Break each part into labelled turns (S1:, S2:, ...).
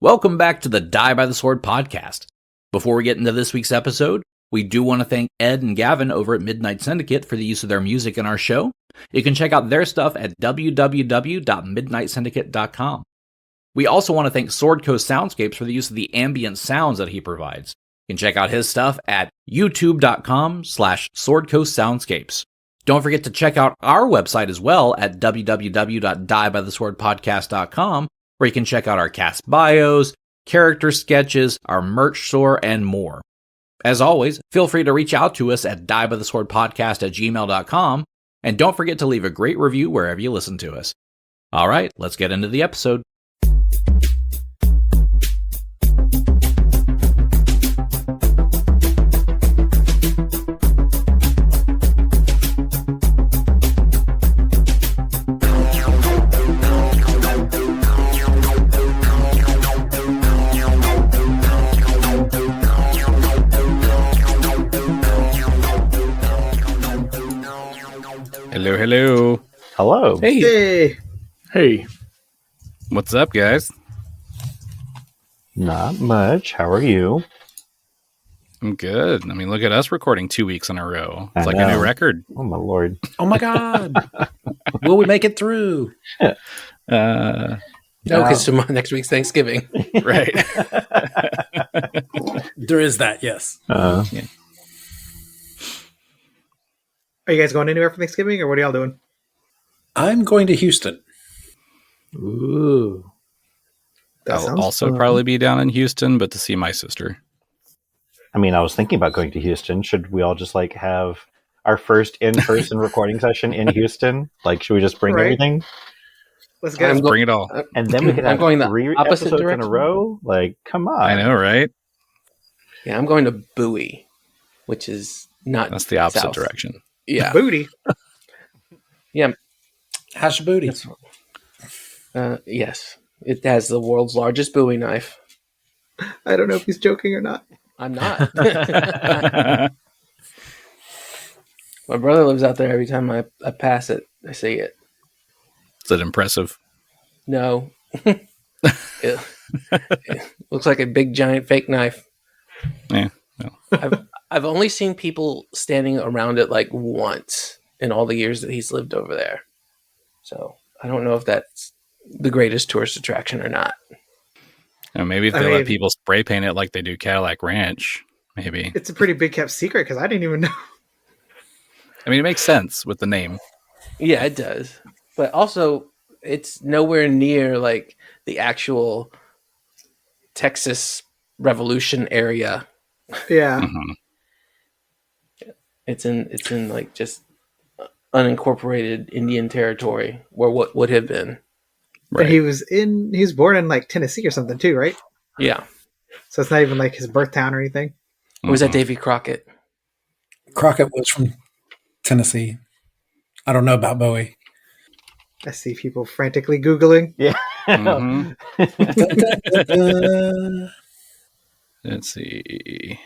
S1: Welcome back to the Die by the Sword podcast. Before we get into this week's episode, we do want to thank Ed and Gavin over at Midnight Syndicate for the use of their music in our show. You can check out their stuff at www.midnightsyndicate.com. We also want to thank Sword Coast Soundscapes for the use of the ambient sounds that he provides. You can check out his stuff at youtube.com/swordcoastsoundscapes. Don't forget to check out our website as well at www.diebytheswordpodcast.com, where you can check out our cast bios, character sketches, our merch store, and more. As always, feel free to reach out to us at diebytheswordpodcast@gmail.com, and don't forget to leave a great review wherever you listen to us. All right, let's get into the episode. Hello.
S2: Hello.
S3: Hey.
S1: What's up, guys?
S2: Not much. How are you?
S1: I'm good. I mean, look at us recording 2 weeks in a row. It's
S2: I
S1: like
S2: know.
S1: a new record.
S2: Oh, my Lord.
S3: Oh my God. Will we make it through?
S4: No, because next week's Thanksgiving.
S1: Right.
S3: There is that, yes.
S2: Uh,
S1: Yeah.
S5: Are you guys going anywhere for Thanksgiving, or what are y'all doing?
S3: I'm going to Houston.
S5: Ooh.
S1: I'll also probably be down in Houston, but to see my sister.
S2: I mean, I was thinking about going to Houston. Should we all just have our first in-person recording session in Houston? Should we just bring
S5: Right.
S2: everything?
S5: Let's go.
S1: Bring it all.
S2: And then we could
S4: I'm
S2: have
S4: going the
S2: 3
S4: opposite
S2: episodes
S4: direction.
S2: in a row? Come on.
S1: I know, right?
S4: Yeah, I'm going to Bowie, which is not
S1: That's the opposite
S4: south.
S1: direction.
S4: Yeah.
S5: Booty.
S4: Yeah.
S3: How's your booty?
S4: Yes. It has the world's largest Bowie knife.
S5: I don't know if he's joking or not.
S4: I'm not. My brother lives out there. Every time I pass it, I see it.
S1: Is it impressive?
S4: No. it looks like a big, giant fake knife.
S1: Yeah. No.
S4: I've only seen people standing around it once in all the years that he's lived over there. So I don't know if that's the greatest tourist attraction or not.
S1: Maybe if they let people spray paint it like they do Cadillac Ranch, maybe.
S5: It's a pretty big kept secret because I didn't even know.
S1: I mean, it makes sense with the name.
S4: Yeah, it does. But also, it's nowhere near the actual Texas Revolution area.
S5: Yeah.
S1: Mm-hmm.
S4: It's in just unincorporated Indian territory where what would have been.
S1: Right.
S5: And he was born in Tennessee or something too, right?
S4: Yeah.
S5: So it's not even his birth town or anything.
S4: Or was that Davy Crockett?
S3: Crockett was from Tennessee. I don't know about Bowie.
S5: I see people frantically Googling.
S2: Yeah.
S1: Mhm.
S3: I
S1: Let's see.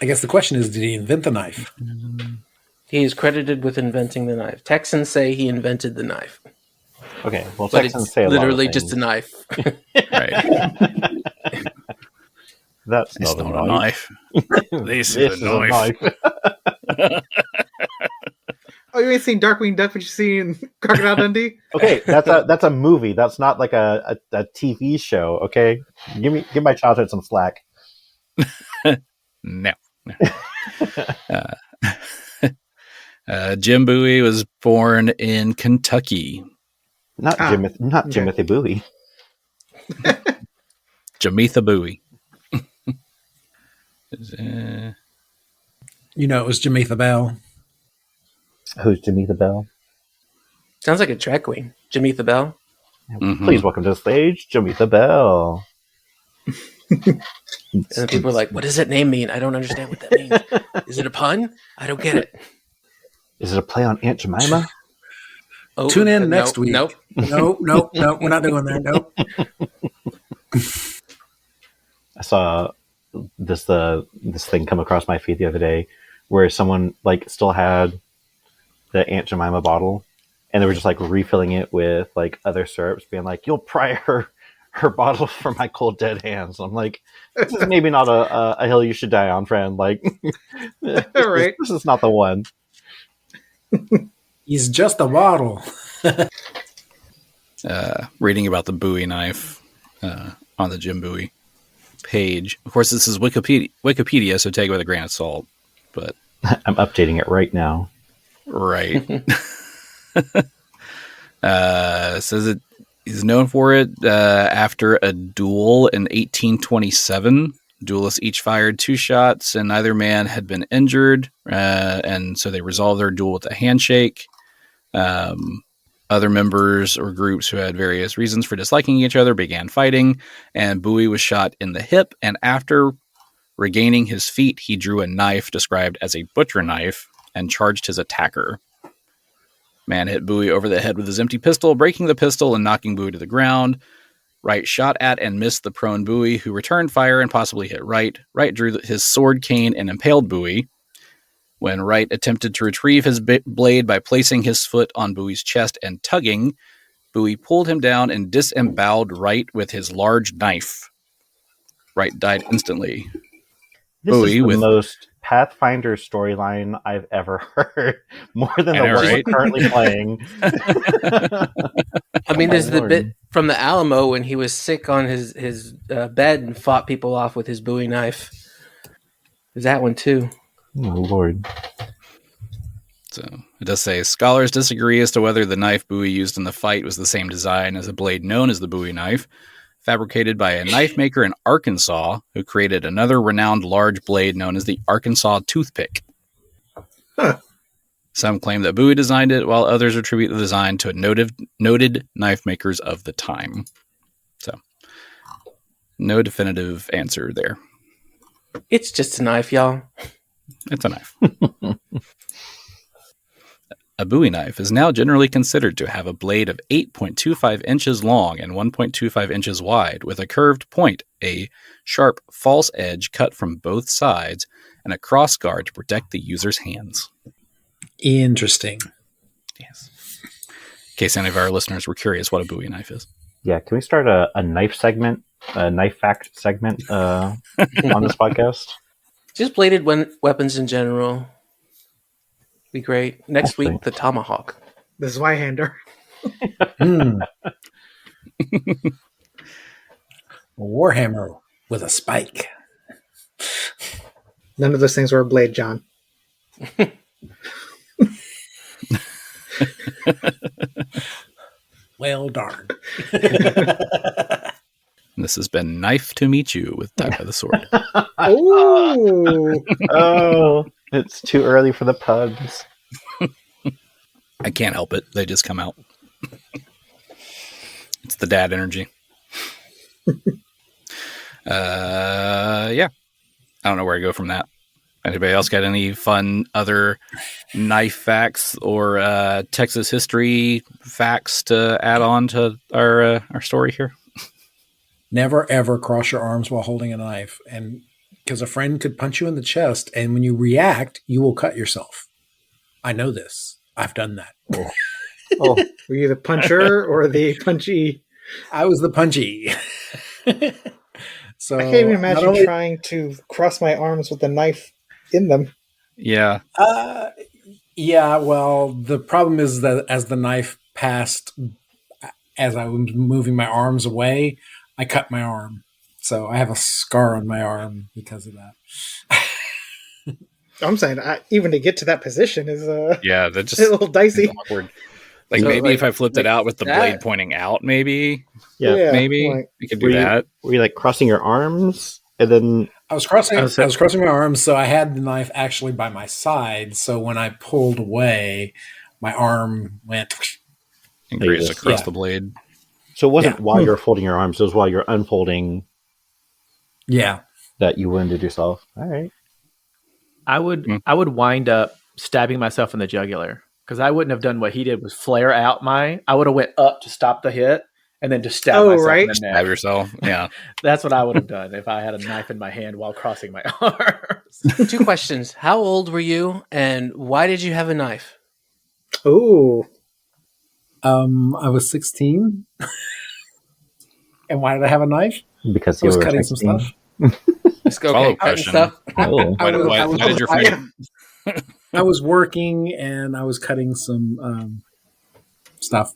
S3: guess the question is, did he invent the knife?
S4: He is credited with inventing the knife. Texans say he invented the knife.
S2: Okay. Well,
S4: But
S2: Texans
S4: it's
S2: say a lot of
S4: literally just a
S2: things.
S4: knife.
S1: Right.
S2: That's
S1: It's
S2: not
S1: not
S2: a knife.
S1: This
S2: This
S1: is a knife.
S5: Oh, you ain't seen Darkwing Duck, but you seen Crocodile Dundee?
S2: Okay, that's a movie. That's not a TV show. Okay, give my childhood some slack.
S1: No. Jim Bowie was born in Kentucky.
S2: Not Timothy Bowie.
S1: Jametha Bowie.
S3: You know, it was Genoeva Bell.
S2: Who's Geneva Bell?
S4: Sounds like a drag queen. Genoeva Bell.
S1: Mhm.
S2: Please welcome to the stage, Geneva Bell.
S4: And then people are like, what does that name mean? I don't understand what that means. Is it a pun? I don't get it.
S2: Is it a play on Aunt Jemima?
S4: Oh,
S3: Tune in next week.
S4: Nope.
S3: Nope. We're not doing that. Nope.
S2: I saw this thing come across my feed the other day where someone still had the Aunt Jemima bottle, and they were just refilling it with other syrups, being like, "You'll pry her her bottle for my cold dead hands. I'm like, this is maybe not a hill you should die on, friend. Like,
S5: Right.
S2: this is not the one.
S3: He's just a bottle.
S1: Reading about the Bowie knife on the Jim Bowie page. Of course, this is Wikipedia, so take it with a grain of salt. But
S2: I'm updating it right now.
S1: right. Says it he's known for it after a duel in 1827. Duelists each fired 2 shots, and neither man had been injured, and so they resolved their duel with a handshake. Other members or groups who had various reasons for disliking each other began fighting, and Bowie was shot in the hip, and after regaining his feet, he drew a knife described as a butcher knife and charged his attacker. Man hit Bowie over the head with his empty pistol, breaking the pistol and knocking Bowie to the ground. Wright shot at and missed the prone Bowie, who returned fire and possibly hit Wright. Wright drew his sword cane and impaled Bowie. When Wright attempted to retrieve his blade by placing his foot on Bowie's chest and tugging, Bowie pulled him down and disemboweled Wright with his large knife. Wright died instantly.
S2: This
S1: Bowie
S2: is the
S1: with
S2: most Pathfinder storyline I've ever heard. More than the
S1: I know,
S2: one
S1: right?
S2: we're currently playing.
S4: I mean,
S2: my
S4: there's the
S2: lord.
S4: bit from the Alamo when he was sick on his bed and fought people off with his Bowie knife. There's that one too.
S2: Oh, Lord.
S1: So it does say scholars disagree as to whether the knife Bowie used in the fight was the same design as a blade known as the Bowie knife, fabricated by a knife maker in Arkansas who created another renowned large blade known as the Arkansas toothpick.
S5: Huh.
S1: Some claim that Bowie designed it, while others attribute the design to noted knife makers of the time. So, no definitive answer there.
S4: It's just a knife, y'all.
S1: It's a knife. A Bowie knife is now generally considered to have a blade of 8.25 inches long and 1.25 inches wide, with a curved point, a sharp false edge cut from both sides, and a cross guard to protect the user's hands.
S3: Interesting.
S1: Yes. In case any of our listeners were curious what a Bowie knife is.
S2: Yeah, can we start a knife segment, a knife fact segment on this podcast?
S4: Just bladed weapons in general. Be great. Next week, the tomahawk.
S5: The Zweihander.
S3: Warhammer with a spike.
S5: None of those things were a blade, John.
S3: Well, darn.
S1: This has been Knife to Meet You with Die by the Sword.
S5: Ooh.
S2: Oh, it's too early for the puns.
S1: I can't help it. They just come out. It's the dad energy. Yeah. I don't know where to go from that. Anybody else got any fun other knife facts or Texas history facts to add on to our story here?
S3: Never ever cross your arms while holding a knife, and because a friend could punch you in the chest, and when you react, you will cut yourself. I know this. I've done that.
S2: Oh,
S5: Were you the puncher or the punchy?
S3: I was the punchy. So
S5: I can't even
S3: not
S5: imagine
S3: only-
S5: trying to cross my arms with a knife in them.
S1: Yeah.
S3: Yeah, well, the problem is that as the knife passed, as I was moving my arms away, I cut my arm. So I have a scar on my arm because of that.
S5: I'm saying even to get to that position is
S1: Yeah, that just
S5: a little dicey.
S1: awkward. Like
S4: So,
S1: maybe
S4: like-
S1: if I flipped it
S4: like
S1: out with the
S4: that?
S1: blade pointing out, maybe
S2: yeah.
S1: maybe
S5: like-
S1: we could
S2: Were
S1: do
S2: you-
S1: that.
S2: Were you like crossing your arms and then?
S3: I was crossing
S1: I was-
S3: my arms, so I had the knife actually by my side. So when I pulled away, my arm went.
S1: And
S2: There you
S1: grazed
S2: go.
S1: across
S3: Yeah.
S1: the blade.
S2: So it wasn't
S3: Yeah.
S2: while you're folding your arms; it was while you're unfolding
S3: Yeah.
S2: that you wounded yourself. All right.
S6: I would wind up stabbing myself in the jugular because I wouldn't have done what he did was flare out I would have went up to stop the hit and then just stab myself
S5: right.
S6: in the
S1: Stab
S6: neck.
S1: yourself. Yeah.
S6: That's what I would have done if I had a knife in my hand while crossing my arms.
S4: 2 questions. How old were you, and why did you have a knife?
S5: Ooh.
S3: I was 16. And why did I have a knife?
S2: Because
S3: I
S2: you
S3: was
S2: were
S3: cutting some
S2: texting.
S3: stuff.
S4: Let's go.
S1: Follow-up
S4: Okay, cutting
S1: question.
S4: stuff.
S2: Oh.
S1: Why did your friend?
S3: I was working and I was cutting some stuff.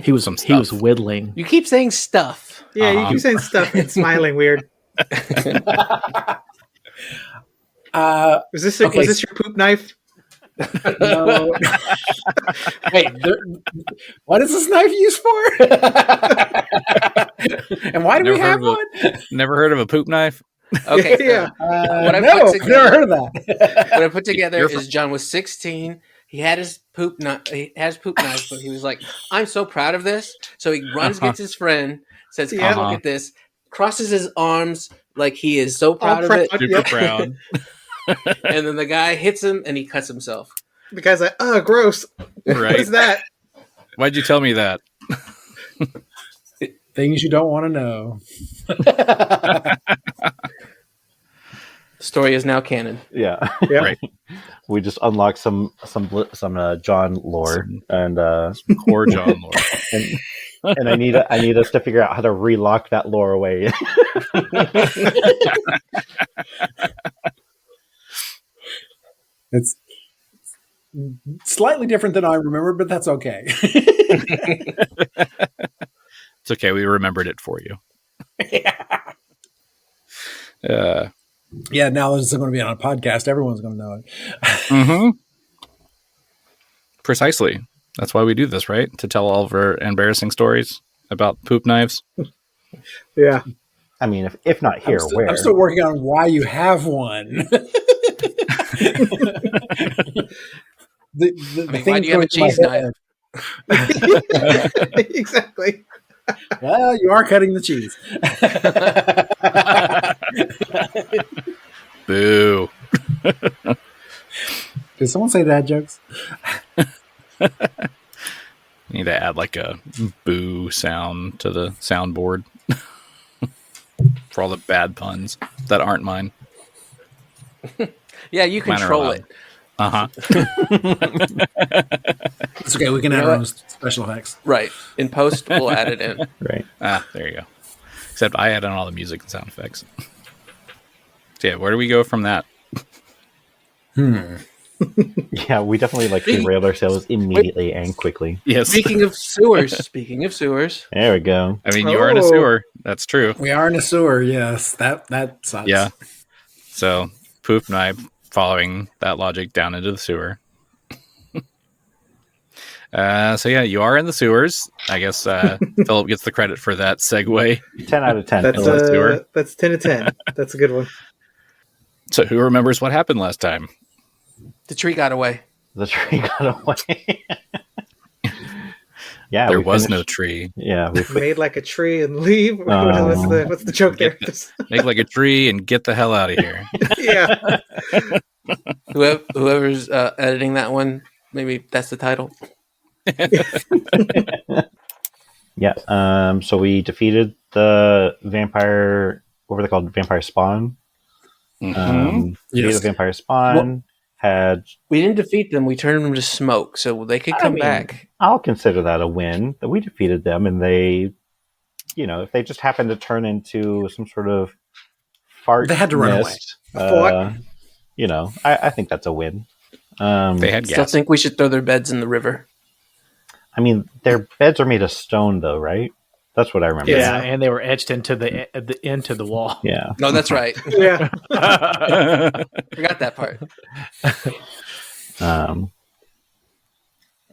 S6: He was
S1: Some
S6: he was
S1: stuff.
S6: whittling.
S4: You keep saying stuff.
S5: Yeah, you keep saying stuff and smiling weird. Was this your poop knife?
S3: No. Wait, what is this knife used for? And why do we have one?
S1: Never heard of a poop knife?
S4: Okay, so
S5: Yeah.
S4: what I
S3: No,
S4: put
S3: I've
S4: together-
S3: never heard of that.
S4: what I put together
S1: You're
S4: is John was 16. He had his poop knife. He has poop knife, but he was like, "I'm so proud of this." So he runs, gets his friend, says, "Come
S5: Yeah.
S4: look at this." Crosses his arms like he is so proud of it,
S5: proud.
S1: Super
S5: Yep.
S1: proud.
S4: and then the guy hits him and he cuts himself.
S5: The guy's like, "Oh, gross. What
S1: Right.
S5: is that?"
S1: Why'd you tell me that?
S3: Things you don't want to know.
S4: The story is now canon.
S2: Yeah.
S5: Yeah.
S1: Right.
S2: We just unlocked some John lore, and
S1: Core John lore.
S2: and I need us to figure out how to relock that lore away.
S3: It's slightly different than I remember, but that's okay.
S1: It's okay. We remembered it for you.
S3: Yeah, now this is going to be on a podcast. Everyone's going to know it.
S1: Mm-hmm. Precisely. That's why we do this, right? To tell all of our embarrassing stories about poop knives.
S5: Yeah.
S2: I mean, if not here, where?
S3: I'm still working on why you have one. The
S4: Why do you have a cheese knife?
S5: Exactly.
S3: Well, you are cutting the cheese.
S1: Boo.
S3: Did someone say dad jokes?
S1: Need to add like a boo sound to the soundboard for all the bad puns that aren't mine.
S4: Yeah, you
S1: Mine are
S4: control
S1: allowed.
S4: it.
S1: Uh-huh.
S3: It's okay. We can add
S4: know
S3: our
S4: what?
S3: own special effects.
S4: Right. In post, we'll add it in.
S2: Right.
S1: There you go. Except I add in all the music and sound effects. So yeah, where do we go from that?
S2: Yeah, we definitely derailed ourselves immediately and quickly.
S1: Yes.
S4: Speaking of sewers,
S2: There we go.
S1: I mean, you are in a
S5: Oh.
S1: sewer. That's true.
S3: We are in a sewer. Yes, that sucks.
S1: Yeah. So poop knife following that logic down into the sewer. So yeah, you are in the sewers. I guess Phillip gets the credit for that segue.
S2: 10 out of 10.
S5: That's
S1: In the sewer.
S5: that's 10 to 10. That's a good one.
S1: So who remembers what happened last time?
S4: the tree got away.
S2: The tree got away. Yeah,
S1: There
S2: we
S1: was no
S2: finished-
S1: tree.
S2: Yeah, we
S5: Made like a tree and leave.
S2: Oh.
S5: What's the joke there?
S1: Make like a tree and get the hell out of here.
S5: Yeah.
S4: Whoever's editing that one, maybe that's the title.
S2: Yeah. So we defeated the vampire. What were they called? Vampire spawn. Defeated
S3: Yes.
S2: the vampire spawn. Had
S4: We didn't defeat them. We turned them to smoke, so they could
S2: I
S4: come
S2: mean,
S4: back.
S2: I'll consider that a win. That we defeated them, and they, if they just happened to turn into some sort of fart,
S3: They had to run away.
S2: mist,
S5: Fart.
S2: I think that's a win.
S1: They had
S4: Still
S1: gas.
S4: think we should throw their beds in the river.
S2: I mean, their beds are made of stone, though, right? That's what I remember.
S6: Yeah, and they were etched into into the wall.
S2: Yeah.
S4: No, that's right.
S5: Yeah.
S4: Forgot that part.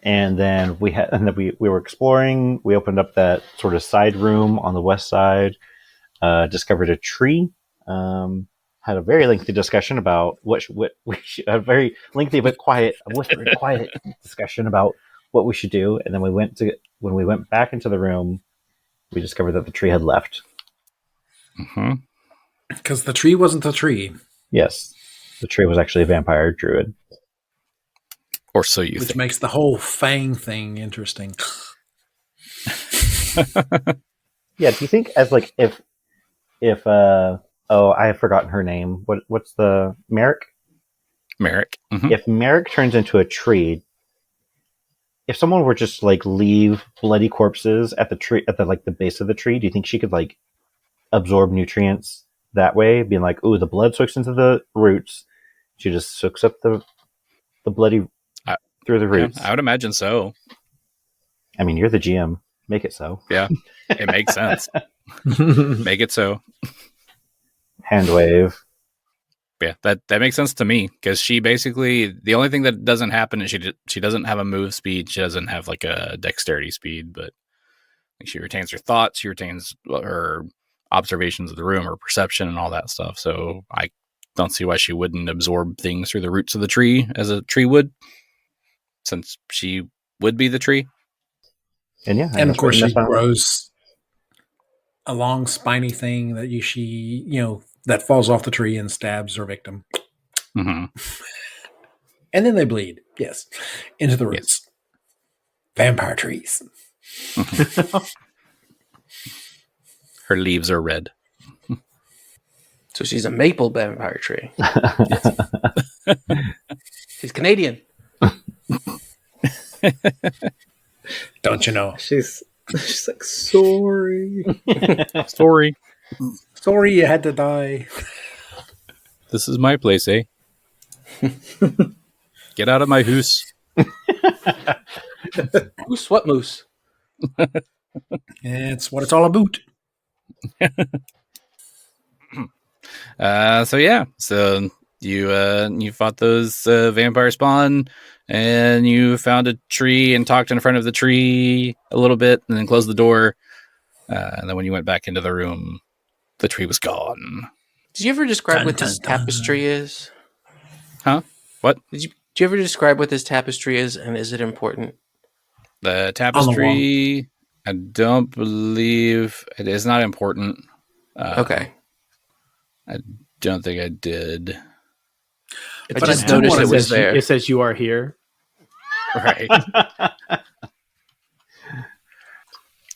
S2: And then we were exploring. We opened up that sort of side room on the west side. Discovered a tree. Had a very lengthy discussion about a very lengthy but quiet, whispered quiet discussion about what we should do. And then when we went back into the room, we discovered that the tree had left.
S1: Mm-hmm.
S3: Because the tree wasn't the tree,
S2: Yes, the tree was actually a vampire druid.
S1: Or so you
S3: which
S1: think.
S3: makes the whole Fang thing interesting.
S2: Yeah, do you think if I have forgotten her name. What's the Merrick?
S1: Merrick. Mhm.
S2: If Merrick turns into a tree, if someone were just like leave bloody corpses at the tree at the like the base of the tree, do you think she could like absorb nutrients that way? Being like, ooh, the blood soaks into the roots. She just soaks up the bloody through the roots.
S1: Yeah, I would imagine so.
S2: I mean, you're the GM. Make it so.
S1: Yeah, it makes sense. Make it so.
S2: Hand wave.
S1: Yeah, that makes sense to me because she basically the only thing that doesn't happen is she doesn't have a move speed. She doesn't have like a dexterity speed, but like, she retains her thoughts. She retains her observations of the room, her perception, and all that stuff. So I don't see why she wouldn't absorb things through the roots of the tree as a tree would, since she would be the tree.
S2: And yeah,
S3: And of course she grows a long spiny thing that that falls off the tree and stabs her victim.
S1: Mm-hmm.
S3: And then they bleed, yes, into the roots. Yes. Vampire trees.
S1: Mm-hmm. Her leaves are red.
S4: So she's a maple vampire tree. She's Canadian.
S3: Don't you know?
S5: She's like, sorry.
S3: Sorry you had to die.
S1: This is my place, eh? Get out of my hoose.
S4: Moose, what moose?
S3: It's what it's all about.
S1: So you fought those vampire spawn, and you found a tree and talked in front of the tree a little bit, and then closed the door. And then when you went back into the room, the tree was gone.
S4: Did you ever describe what this tapestry is?
S1: Huh? What?
S4: Did you ever describe what this tapestry is, and is it important?
S1: The tapestry, I don't believe it is not important.
S4: Okay.
S1: I don't think I did.
S4: I just noticed it was there.
S6: It says you are here.
S1: Right.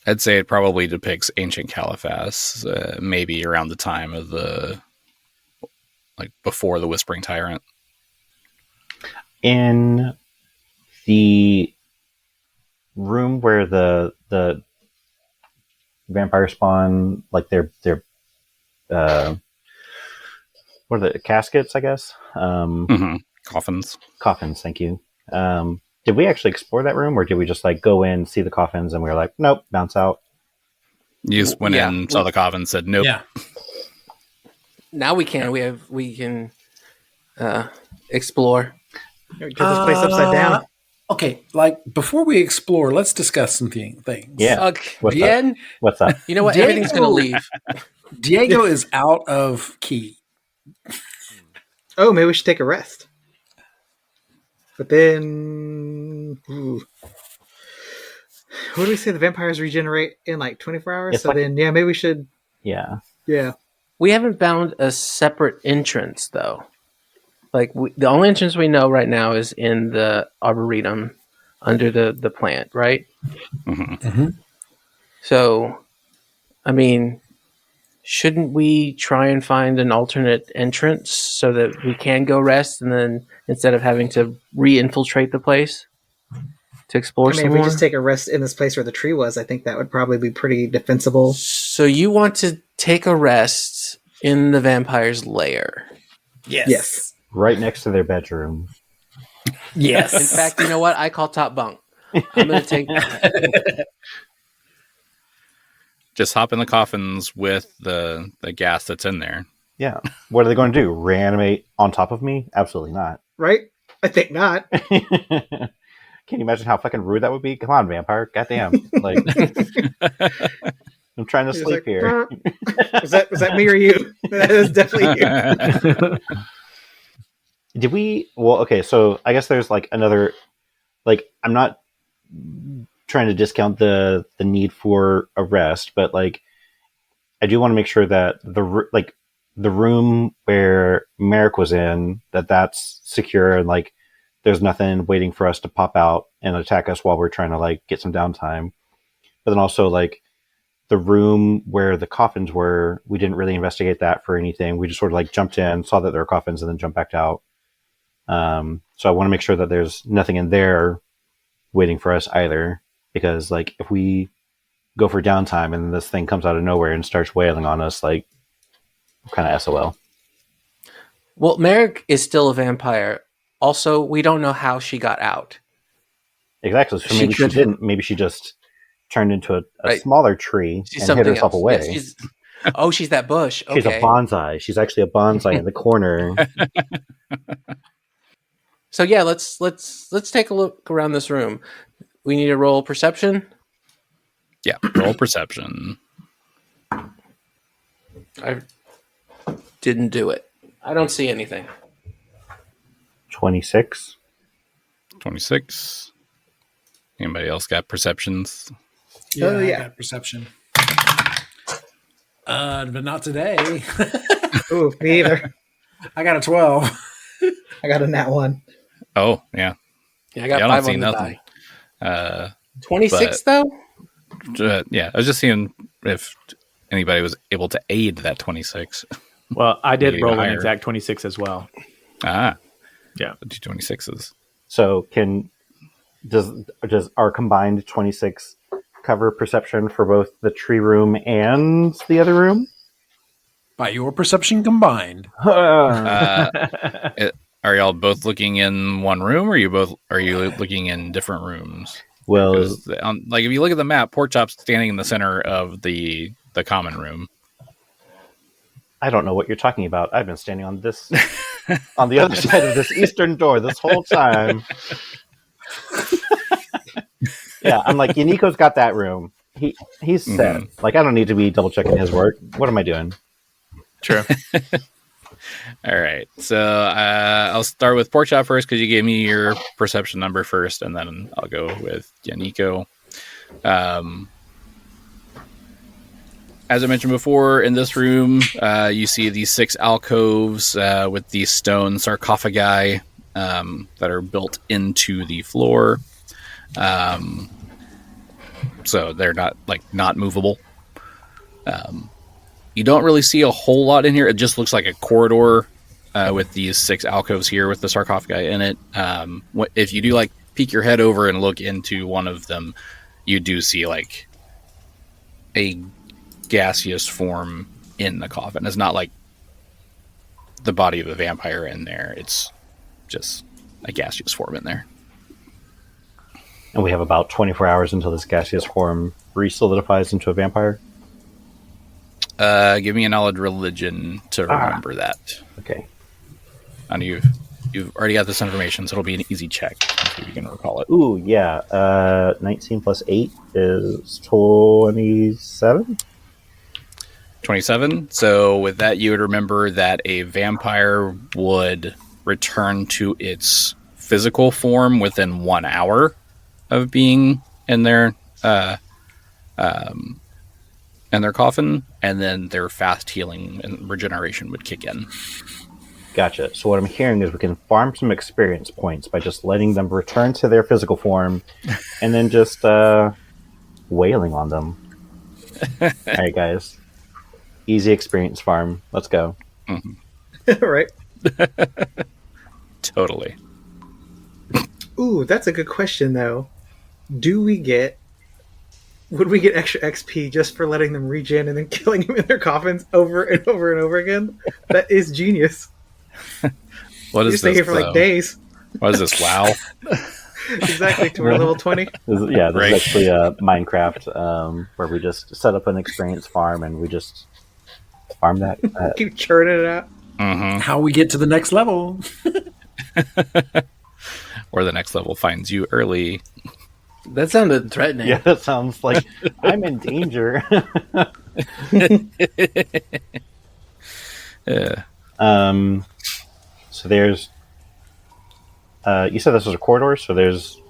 S1: I'd say it probably depicts ancient Caliphas, maybe around the time of before the Whispering Tyrant.
S2: In the room where the vampire spawn, like their what are the caskets, I guess?
S1: Coffins.
S2: Coffins, thank you. Did we actually explore that room, or did we just like go in, see the coffins, and we were like, nope, bounce out?
S1: You just went in, saw the coffin, said nope.
S3: Yeah.
S4: Now we can. We can explore.
S5: Get this place upside down.
S3: Okay, like before we explore, let's discuss some things.
S2: Yeah. What's up?
S4: You know what?
S3: Diego,
S4: Everything's going to leave.
S3: Diego is out of key.
S5: Oh, maybe we should take a rest. But then, what do we say? The vampires regenerate in like 24 hours.
S2: It's
S5: so
S2: like,
S5: then, maybe we should.
S2: Yeah.
S4: We haven't found a separate entrance, though. Like the only entrance we know right now is in the arboretum under the plant, right?
S1: Mm-hmm.
S3: Mm-hmm.
S4: So, I mean, shouldn't we try and find an alternate entrance so that we can go rest, and then instead of having to re-infiltrate the place to explore some
S5: if
S4: more?
S5: we just take a rest in this place where the tree was, I think that would probably be pretty defensible.
S4: So you want to take a rest in the vampire's lair?
S5: Yes.
S2: Right next to their bedroom.
S3: Yes.
S4: In fact, you know what? I call top bunk. I'm going to take...
S1: Just hop in the coffins with the gas that's in there.
S2: Yeah. What are they going to do? Reanimate on top of me? Absolutely not.
S5: Right? I think not.
S2: Can you imagine how fucking rude that would be? Come on, vampire. Goddamn. Like, I'm trying to sleep here.
S5: Was that me or you? That is definitely you.
S2: Did we? Well, okay. So I guess there's like another. Like, I'm not trying to discount the need for a rest, but like, I do want to make sure that the room where Merrick was in, that's secure, and like there's nothing waiting for us to pop out and attack us while we're trying to like get some downtime. But then also like the room where the coffins were, we didn't really investigate that for anything. We just sort of like jumped in, saw that there were coffins, and then jumped back out. So I want to make sure that there's nothing in there waiting for us either, because like if we go for downtime and this thing comes out of nowhere and starts wailing on us, like kind of SOL.
S4: Well, Merrick is still a vampire. Also, we don't know how she got out.
S2: Exactly. So maybe she didn't. Maybe she just turned into a smaller tree and hid herself away.
S4: Yeah, she's that bush. Okay.
S2: She's a bonsai. She's actually a bonsai in the corner.
S4: So yeah, let's take a look around this room. We need to roll perception.
S1: Yeah, roll perception.
S4: I didn't do it. I don't see anything.
S2: 26.
S1: 26. Anybody else got perceptions?
S3: Yeah, I got perception. But not today.
S5: Ooh, me either.
S3: I got a 12.
S5: I got a nat 1.
S1: Oh, yeah.
S4: Yeah, I got 5 on the die. 26 though?
S1: Yeah, I was just seeing if anybody was able to aid that 26.
S6: Well, I did roll
S1: higher.
S6: an exact 26 as well.
S1: Ah.
S6: Yeah.
S1: The 226s.
S2: So does our combined 26 cover perception for both the tree room and the other room?
S3: By your perception combined.
S1: Are y'all both looking in one room, or are you looking in different rooms?
S2: Well,
S1: like if you look at the map, Porkchop's standing in the center of the common room.
S2: I don't know what you're talking about. I've been standing on this on the other side of this eastern door this whole time. Yeah, I'm like, Yaneeko's got that room. He's set. Mm-hmm. Like, I don't need to be double checking his work. What am I doing?
S6: True.
S1: All right. So I'll start with Porkchop first because you gave me your perception number first, and then I'll go with Yaneeko. As I mentioned before, in this room, you see these 6 alcoves with these stone sarcophagi that are built into the floor. So they're not movable. You don't really see a whole lot in here. It just looks like a corridor with these 6 alcoves here with the sarcophagi in it. If you do peek your head over and look into one of them, you do see like a gaseous form in the coffin. It's not like the body of a vampire in there. It's just a gaseous form in there.
S2: And we have about 24 hours until this gaseous form re-solidifies into a vampire.
S1: Give me a knowledge religion to remember that.
S2: Okay.
S1: And you've already got this information, so it'll be an easy check if you can recall it.
S2: Ooh, yeah. 19 plus 8 is 27?
S1: 27. So with that, you would remember that a vampire would return to its physical form within 1 hour of being in their coffin, and then their fast healing and regeneration would kick in.
S2: Gotcha. So what I'm hearing is we can farm some experience points by just letting them return to their physical form and then just wailing on them. All right, guys. Easy experience farm. Let's go.
S1: Mm-hmm.
S5: Right.
S1: Totally.
S5: Ooh, that's a good question, though. Would we get extra XP just for letting them regen and then killing them in their coffins over and over and over again? That is genius.
S1: What is
S5: you stay
S1: this?
S5: Here for days.
S1: What is this? WoW.
S5: Exactly, to our level 20.
S2: This is actually a Minecraft where we just set up an experience farm and we just farm that.
S5: Keep churning it out.
S1: Mm-hmm.
S3: How we get to the next level.
S1: Or the next level finds you early.
S4: That sounded threatening.
S2: Yeah, that sounds like I'm in danger.
S1: Yeah.
S2: So there's you said this was a corridor, so there's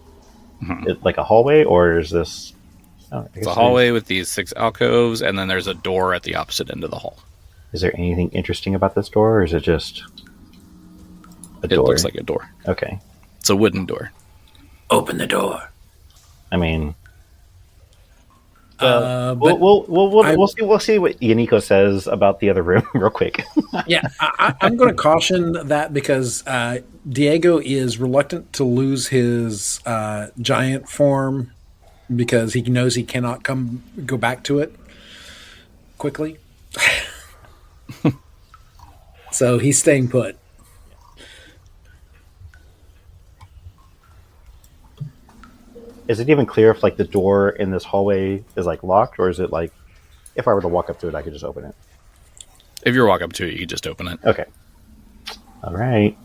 S2: like a hallway, or is this
S1: it's a hallway with these 6 alcoves, and then there's a door at the opposite end of the hall.
S2: Is there anything interesting about this door, or is it just a door?
S1: It looks like a door.
S2: Okay.
S1: It's a wooden door.
S3: Open the door.
S2: I mean,
S3: But
S2: We'll see what Yaneeko says about the other room real quick.
S3: yeah, I'm going to caution that because Diego is reluctant to lose his giant form because he knows he cannot go back to it quickly. So he's staying put.
S2: Is it even clear if like the door in this hallway is like locked, or is it like if I were to walk up to it, I could just open it?
S1: If you walk up to it, you can just open it.
S2: Okay. All right.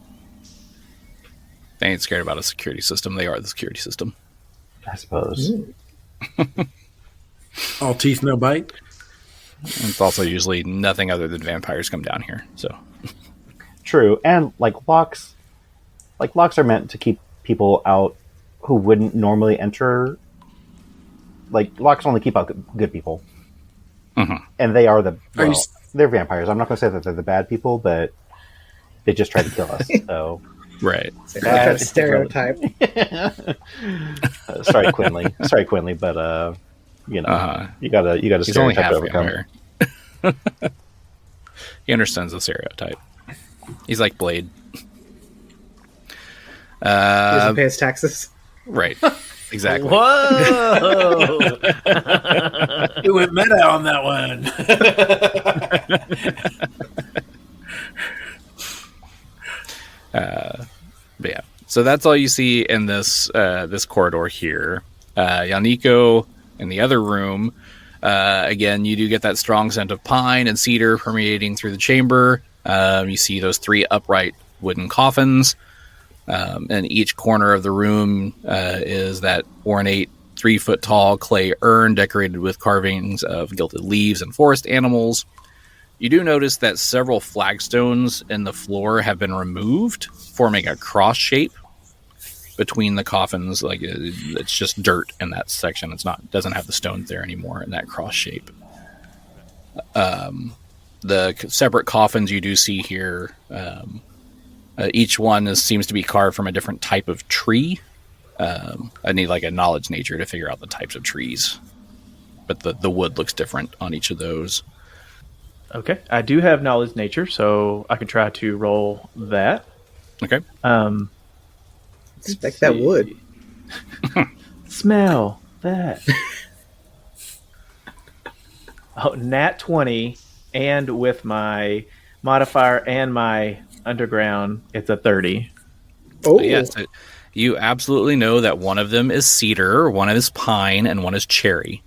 S1: They ain't scared about a security system. They are the security system.
S2: I suppose.
S3: All teeth, no bite.
S1: It's also usually nothing other than vampires come down here. So
S2: True, and locks are meant to keep people out who wouldn't normally enter. Like locks only keep out good people, and they are they're vampires. I'm not going to say that they're the bad people, but they just try to kill us. So
S1: right,
S5: That stereotype.
S2: sorry, Quinley, but you gotta
S1: he's only
S2: stereotype
S1: half
S2: to overcome.
S1: vampire. He understands the stereotype. He's like Blade.
S5: He doesn't pay his taxes.
S1: Right. Exactly.
S6: Whoa!
S3: We went meta on that one.
S1: But yeah. So that's all you see in this this corridor here. Yaneeko in the other room. Again, you do get that strong scent of pine and cedar permeating through the chamber. You see those 3 upright wooden coffins. And each corner of the room is that ornate 3-foot-tall clay urn decorated with carvings of gilded leaves and forest animals. You do notice that several flagstones in the floor have been removed, forming a cross shape between the coffins. Like it's just dirt in that section. Doesn't have the stones there anymore in that cross shape. The separate coffins you do see here. Each one seems to be carved from a different type of tree. I need like a knowledge nature to figure out the types of trees. But the wood looks different on each of those.
S6: Okay, I do have knowledge nature, so I can try to roll that.
S1: Okay.
S5: Expect that wood.
S6: Smell that. Oh, nat 20, and with my modifier and my underground, it's a 30.
S5: Oh,
S1: yes. You absolutely know that one of them is cedar, one is pine, and one is cherry.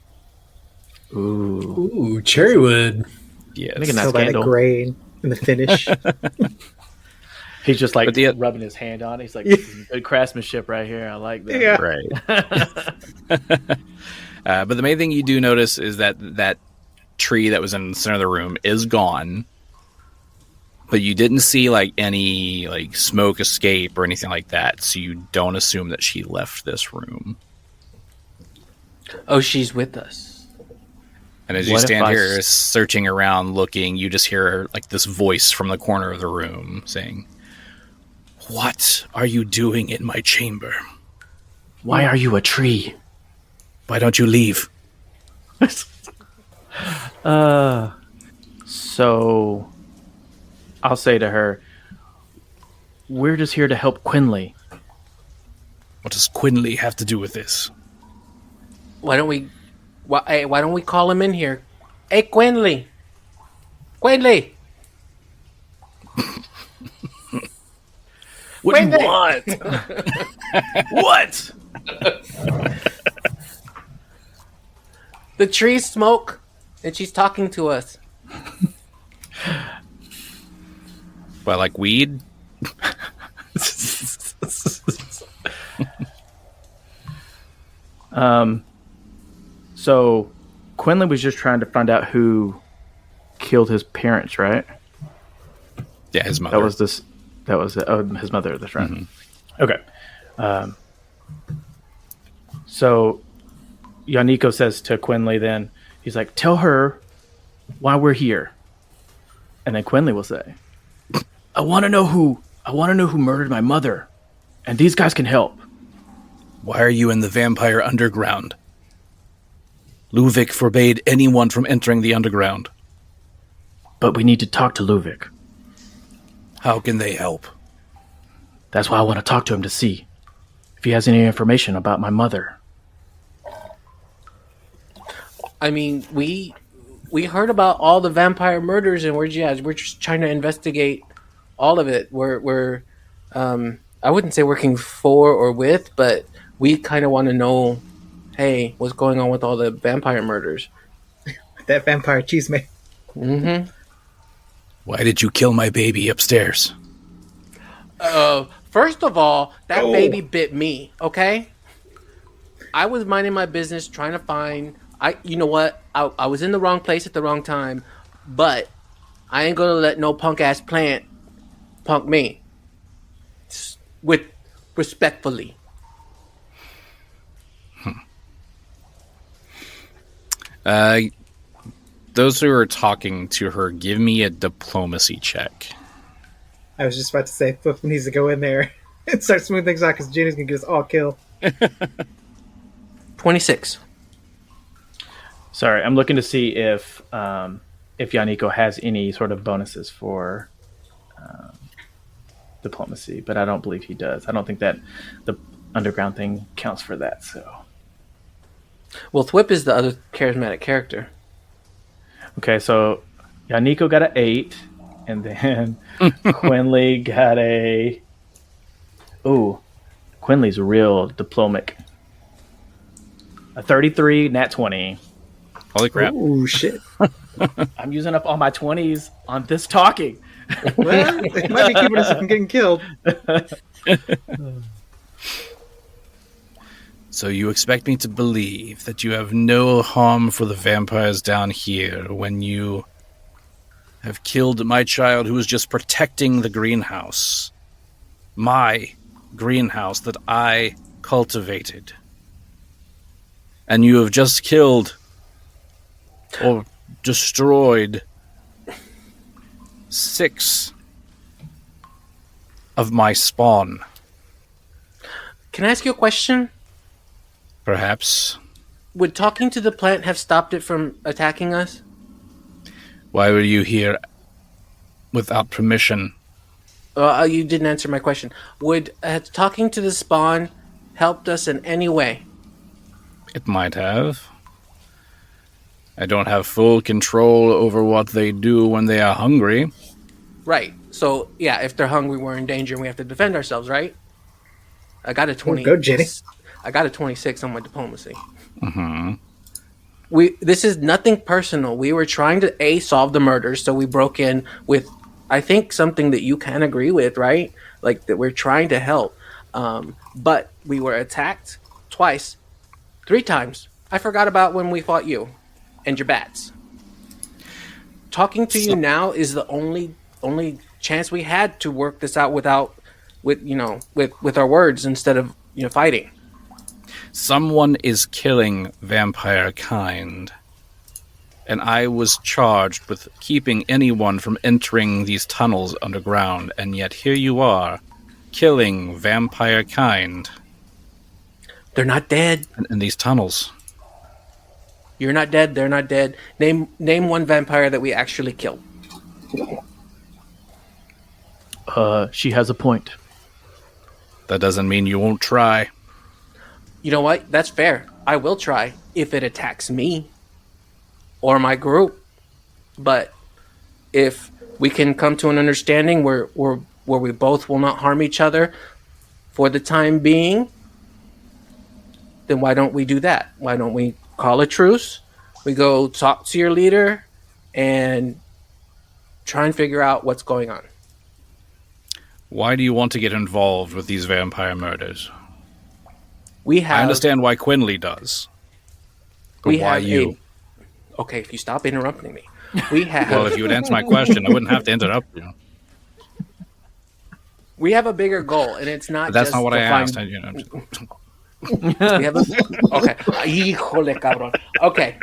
S3: Ooh, cherry wood.
S1: Yes.
S6: Make a nice
S5: so by the
S6: candle.
S5: grain and the finish.
S6: He's just like
S1: But
S6: rubbing his hand on it. He's like, this is good craftsmanship right here. I like that.
S5: Yeah.
S1: Right. But the main thing you do notice is that tree that was in the center of the room is gone. But you didn't see like any like smoke escape or anything like that, so you don't assume that she left this room.
S4: Oh, she's with us.
S1: And as you stand here searching around looking, you just hear like this voice from the corner of the room saying, "What are you doing in my chamber?
S6: Why are you a tree?
S1: Why don't you leave?"
S6: So I'll say to her, we're just here to help Quinley.
S1: What does Quinley have to do with this?
S4: Why don't we call him in here? Hey, Quinley. Quinley.
S6: What do you want? What?
S4: The trees smoke, and she's talking to us.
S1: Well, like weed?
S6: So Quinley was just trying to find out who killed his parents, right?
S1: Yeah, his mother.
S6: That was his mother. That's right. Mm-hmm. Okay. So Yaneeko says to Quinley then, he's like, tell her why we're here. And then Quinley will say, I want to know who murdered my mother. And these guys can help.
S1: Why are you in the vampire underground? Luvic forbade anyone from entering the underground.
S6: But we need to talk to Luvic.
S1: How can they help?
S6: That's why I want to talk to him to see if he has any information about my mother.
S4: I mean, we heard about all the vampire murders, and we're just trying to investigate all of it. We're I wouldn't say working for or with, but we kind of want to know, hey, what's going on with all the vampire murders?
S5: That vampire cheese man.
S4: Mm-hmm.
S1: Why did you kill my baby upstairs?
S4: First of all, that baby bit me. Okay, I was minding my business, trying to find. You know what? I was in the wrong place at the wrong time, but I ain't gonna let no punk ass plant punk me. With respectfully.
S1: Those who are talking to her, give me a diplomacy check.
S5: I was just about to say, Thwip needs to go in there and start smoothing things out because Jenny's going to get us all killed.
S4: 26.
S6: Sorry, I'm looking to see if Yaneeko has any sort of bonuses for diplomacy, but I don't believe he does. I don't think that the underground thing counts for that. So,
S4: well, Thwip is the other charismatic character.
S6: Okay, so Yaneeko got an 8, and then Quinley got a... Ooh, Quinley's real diplomatic. A 33, nat 20.
S1: Holy crap.
S5: Ooh, shit.
S6: I'm using up all my 20s on this talking.
S5: Well, it might be keeping us from getting killed.
S1: So you expect me to believe that you have no harm for the vampires down here when you have killed my child who was just protecting the greenhouse. My greenhouse that I cultivated. And you have just killed or destroyed 6 of my spawn.
S4: Can I ask you a question?
S1: Perhaps.
S4: Would talking to the plant have stopped it from attacking us?
S1: Why were you here without permission?
S4: You didn't answer my question. Would talking to the spawn helped us in any way?
S1: It might have. I don't have full control over what they do when they are hungry.
S4: Right. So, yeah, if they're hungry, we're in danger and we have to defend ourselves, right? I got a 20.
S5: Go, Genny.
S4: I got a 26 on my diplomacy.
S1: Mm-hmm.
S4: This is nothing personal. We were trying to solve the murders, so we broke in with, I think, something that you can agree with, right? Like that we're trying to help. But we were attacked twice, 3 times. I forgot about when we fought you and your bats. Talking to you now is the only chance we had to work this out with our words instead of fighting.
S1: Someone is killing vampire kind, and I was charged with keeping anyone from entering these tunnels underground, and yet here you are, killing vampire kind.
S4: They're not dead.
S1: In these tunnels.
S4: You're not dead, they're not dead. Name one vampire that we actually killed.
S6: She has a point.
S1: That doesn't mean you won't try.
S4: You know what? That's fair. I will try if it attacks me or my group. But if we can come to an understanding where we both will not harm each other for the time being, then why don't we do that? Why don't we call a truce? We go talk to your leader and try and figure out what's going on.
S1: Why do you want to get involved with these vampire murders?
S4: I
S1: understand why Quinley does. But why you?
S4: Okay, if you stop interrupting me. We have...
S1: Well, if you would answer my question, I wouldn't have to interrupt you.
S4: We have a bigger goal, and it's not.
S1: But that's
S4: just
S1: not what I asked.
S4: Okay.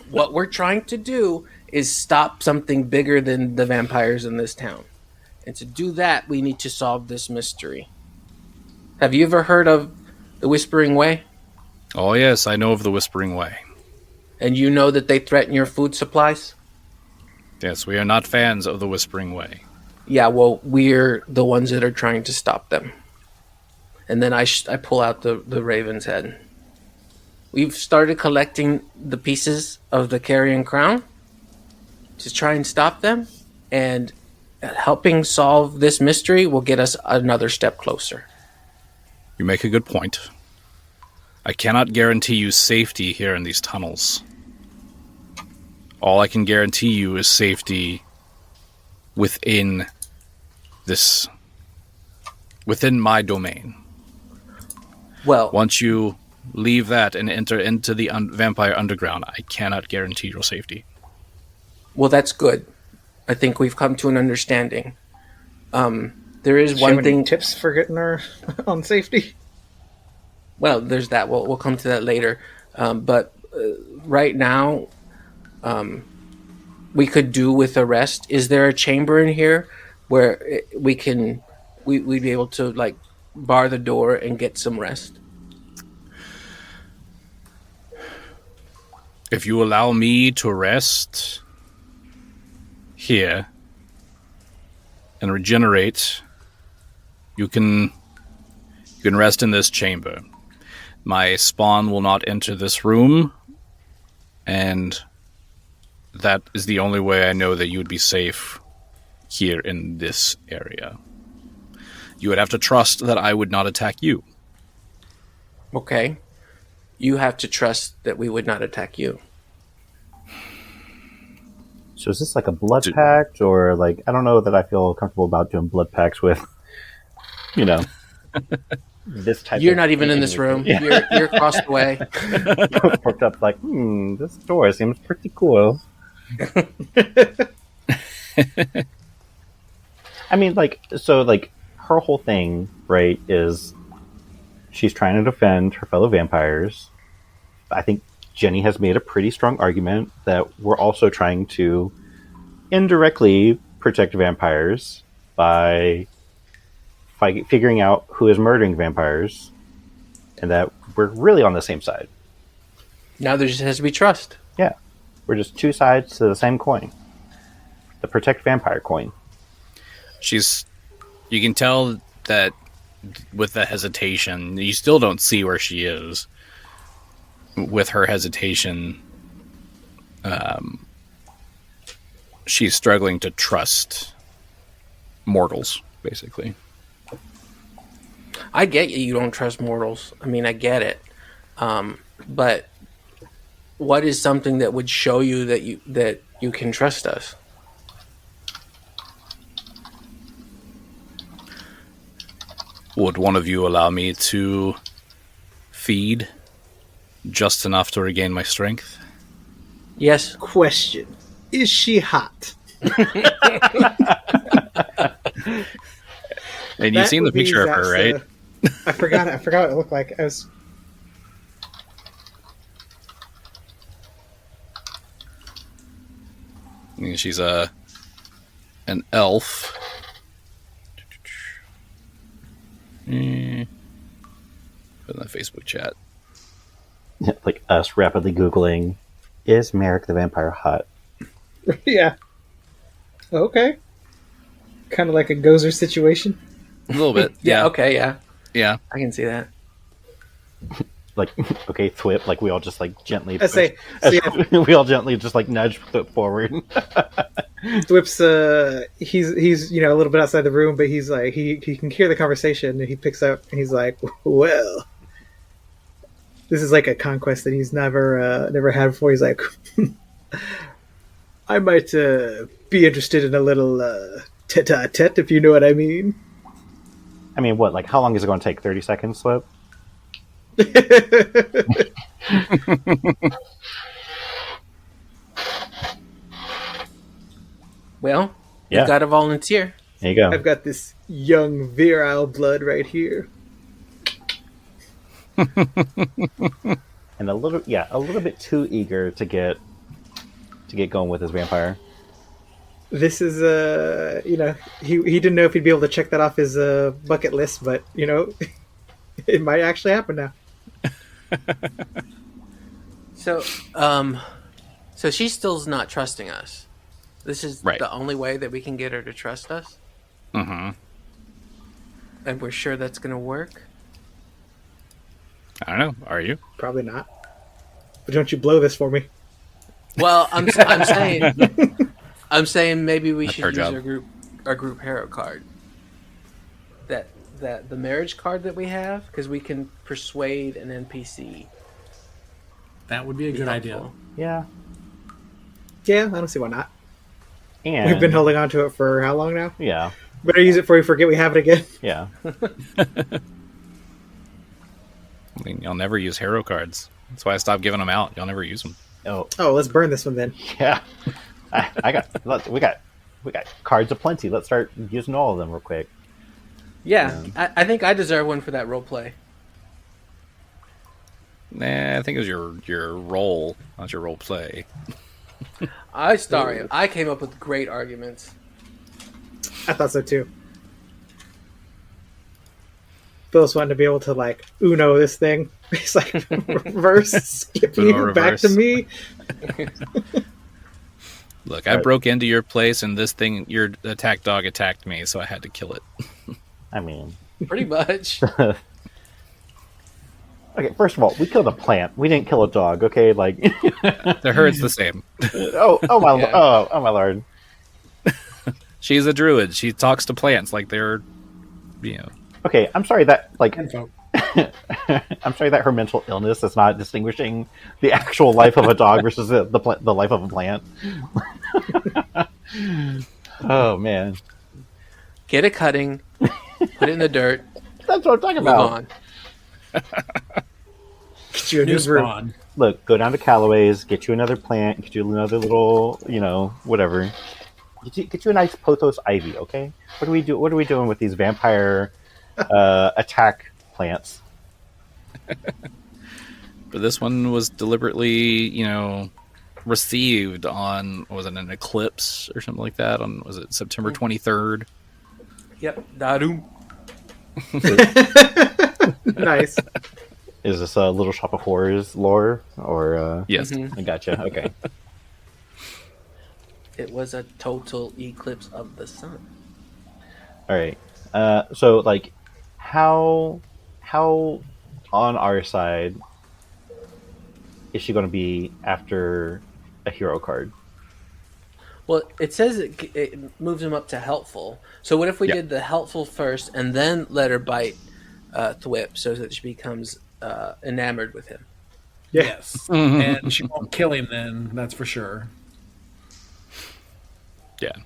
S4: What we're trying to do is stop something bigger than the vampires in this town. And to do that, we need to solve this mystery. Have you ever heard of the Whispering Way?
S1: Oh, yes, I know of the Whispering Way.
S4: And you know that they threaten your food supplies?
S1: Yes, we are not fans of the Whispering Way.
S4: Yeah, well, we're the ones that are trying to stop them. And then I pull out the raven's head. We've started collecting the pieces of the carrion crown to try and stop them. And helping solve this mystery will get us another step closer.
S1: You make a good point. I cannot guarantee you safety here in these tunnels. All I can guarantee you is safety within my domain.
S4: Well,
S1: Once you leave that and enter into the vampire underground, I cannot guarantee your safety.
S4: well, that's good. I think we've come to an understanding. There is one thing.
S5: Tips for getting her on safety.
S4: Well, there's that. We'll come to that later. But right now, we could do with a rest. Is there a chamber in here where we'd be able to like bar the door and get some rest?
S1: If you allow me to rest here and regenerate, you can rest in this chamber. My spawn will not enter this room, and that is the only way I know that you would be safe here in this area. You would have to trust that I would not attack you.
S4: Okay. You have to trust that we would not attack you.
S2: So is this like a blood pact, or like, I don't know that I feel comfortable about doing blood pacts with, this type.
S4: You're not even in this room.
S2: Yeah.
S4: You're across the way.
S2: Porkchop's like, this door seems pretty cool. I mean, her whole thing, right, is she's trying to defend her fellow vampires. I think Genny has made a pretty strong argument that we're also trying to indirectly protect vampires by figuring out who is murdering vampires, and that we're really on the same side.
S4: Now there just has to be trust.
S2: Yeah. We're just two sides to the same coin. The protect vampire coin.
S1: You can tell that with the hesitation, you still don't see where she is. With her hesitation, she's struggling to trust mortals, basically.
S4: I get you don't trust mortals. I mean, I get it. But what is something that would show you that you can trust us?
S1: Would one of you allow me to feed just enough to regain my strength?
S4: Yes.
S5: Question: is she hot?
S1: And you've seen the picture of her, right?
S5: I forgot what it looked like.
S1: She's an elf. Put in the Facebook chat.
S2: Like us rapidly Googling, is Merrick the vampire hot?
S5: Yeah. Okay. Kind of like a Gozer situation.
S1: A little bit.
S4: Yeah. Okay. Yeah.
S1: Yeah.
S4: I can see that.
S2: Like, okay, Thwip, like we all just like gently we all gently just like nudge Thwip forward.
S5: Thwip's he's a little bit outside the room, but he's like he can hear the conversation, and he picks up and he's like, well, this is like a conquest that he's never had before. He's like, I might be interested in a little tete-a-tete, if you know what I mean.
S2: I mean, what, like how long is it going to take? 30 seconds, Thwip?
S4: Well,
S2: Yeah.
S4: you've got to volunteer.
S2: There you go.
S5: I've got this young virile blood right here.
S2: And a little bit too eager to get going with his vampire.
S5: This is he didn't know if he'd be able to check that off his bucket list, but it might actually happen now.
S4: So, so she still's not trusting us. This is
S1: Right.
S4: the only way that we can get her to trust us,
S1: Mm-hmm.
S4: and we're sure that's going to work.
S1: I don't know. Are you?
S5: Probably not. But don't you blow this for me?
S4: Well, I'm saying maybe we
S1: That's
S4: should
S1: her
S4: use
S1: job.
S4: our group hero card. That the marriage card that we have, because we can persuade an NPC.
S3: That would be a good idea.
S4: Helpful.
S2: Yeah.
S5: Yeah, I don't see why not.
S2: And
S5: We've been holding on to it for how long now?
S2: Yeah.
S5: Better use it before we forget we have it again.
S2: Yeah.
S1: I mean, y'all never use hero cards. That's why I stopped giving them out. Y'all never use them.
S2: Oh,
S5: Oh, let's burn this one then.
S2: yeah. We got cards aplenty. Let's start using all of them real quick.
S4: Yeah, I think I deserve one for that role play.
S1: Nah, I think it was your role, not your role play.
S4: I came up with great arguments.
S5: I thought so too. Phyllis wanted to be able to like Uno this thing. It's like reverse skip
S1: Uno
S5: you back to
S1: reverse.
S5: me.
S1: Look, I broke into your place, and this thing, your attack dog attacked me, so I had to kill it.
S2: I mean,
S4: Pretty much.
S2: okay. First of all, we killed a plant. We didn't kill a dog. Okay, like,
S1: The herd's the same.
S2: oh my,
S4: Yeah.
S2: oh my lord.
S1: She's a druid. She talks to plants like they're, you know.
S2: Okay, I'm sorry that like
S3: Info.
S2: I'm sorry that her mental illness is not distinguishing the actual life of a dog versus the life of a plant. Oh man,
S4: Get a cutting, put it in the dirt,
S2: that's what I'm talking
S4: move
S2: about.
S4: on.
S5: Get you a
S3: New
S5: new brew.
S3: spawn.
S2: Look, go down to Callaway's, get you another plant, get you another little, whatever. Get you a nice pothos ivy, okay? What are we doing with these vampire attack plants?
S1: But this one was deliberately, received on, was it an eclipse or something like that? Was it September 23rd?
S4: Yep, Darum.
S5: Nice.
S2: Is this a Little Shop of Horrors lore, or?
S1: Yes.
S4: Mhm.
S2: I gotcha. Okay.
S4: It was a total eclipse of the sun.
S2: All right. So, like, how on our side is she going to be after a hero card?
S4: Well, it says it moves him up to helpful. So what if we
S1: Yeah.
S4: did the helpful first and then let her bite Thwip so that she becomes enamored with him?
S5: Yeah.
S3: Yes. And she won't kill him then, that's for sure.
S1: Yeah.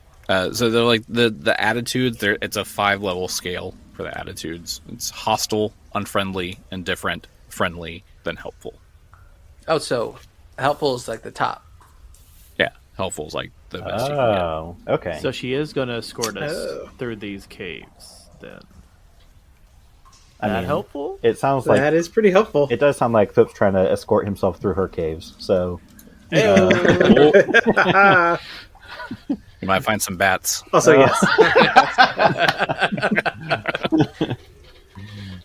S1: So they're like the attitudes. It's a 5-level scale for the attitudes. It's hostile, unfriendly, indifferent, friendly, then helpful.
S4: Oh, so helpful is like the top.
S1: Yeah, helpful is like the best you can get.
S2: Oh, okay.
S6: So she is going to escort us
S5: Oh.
S6: through these caves. Then
S2: I
S6: that
S2: mean,
S6: helpful?
S2: It sounds like
S5: That is pretty helpful.
S2: it does sound like Thwip's trying to escort himself through her caves. So,
S1: You might find some bats.
S5: Also, yes.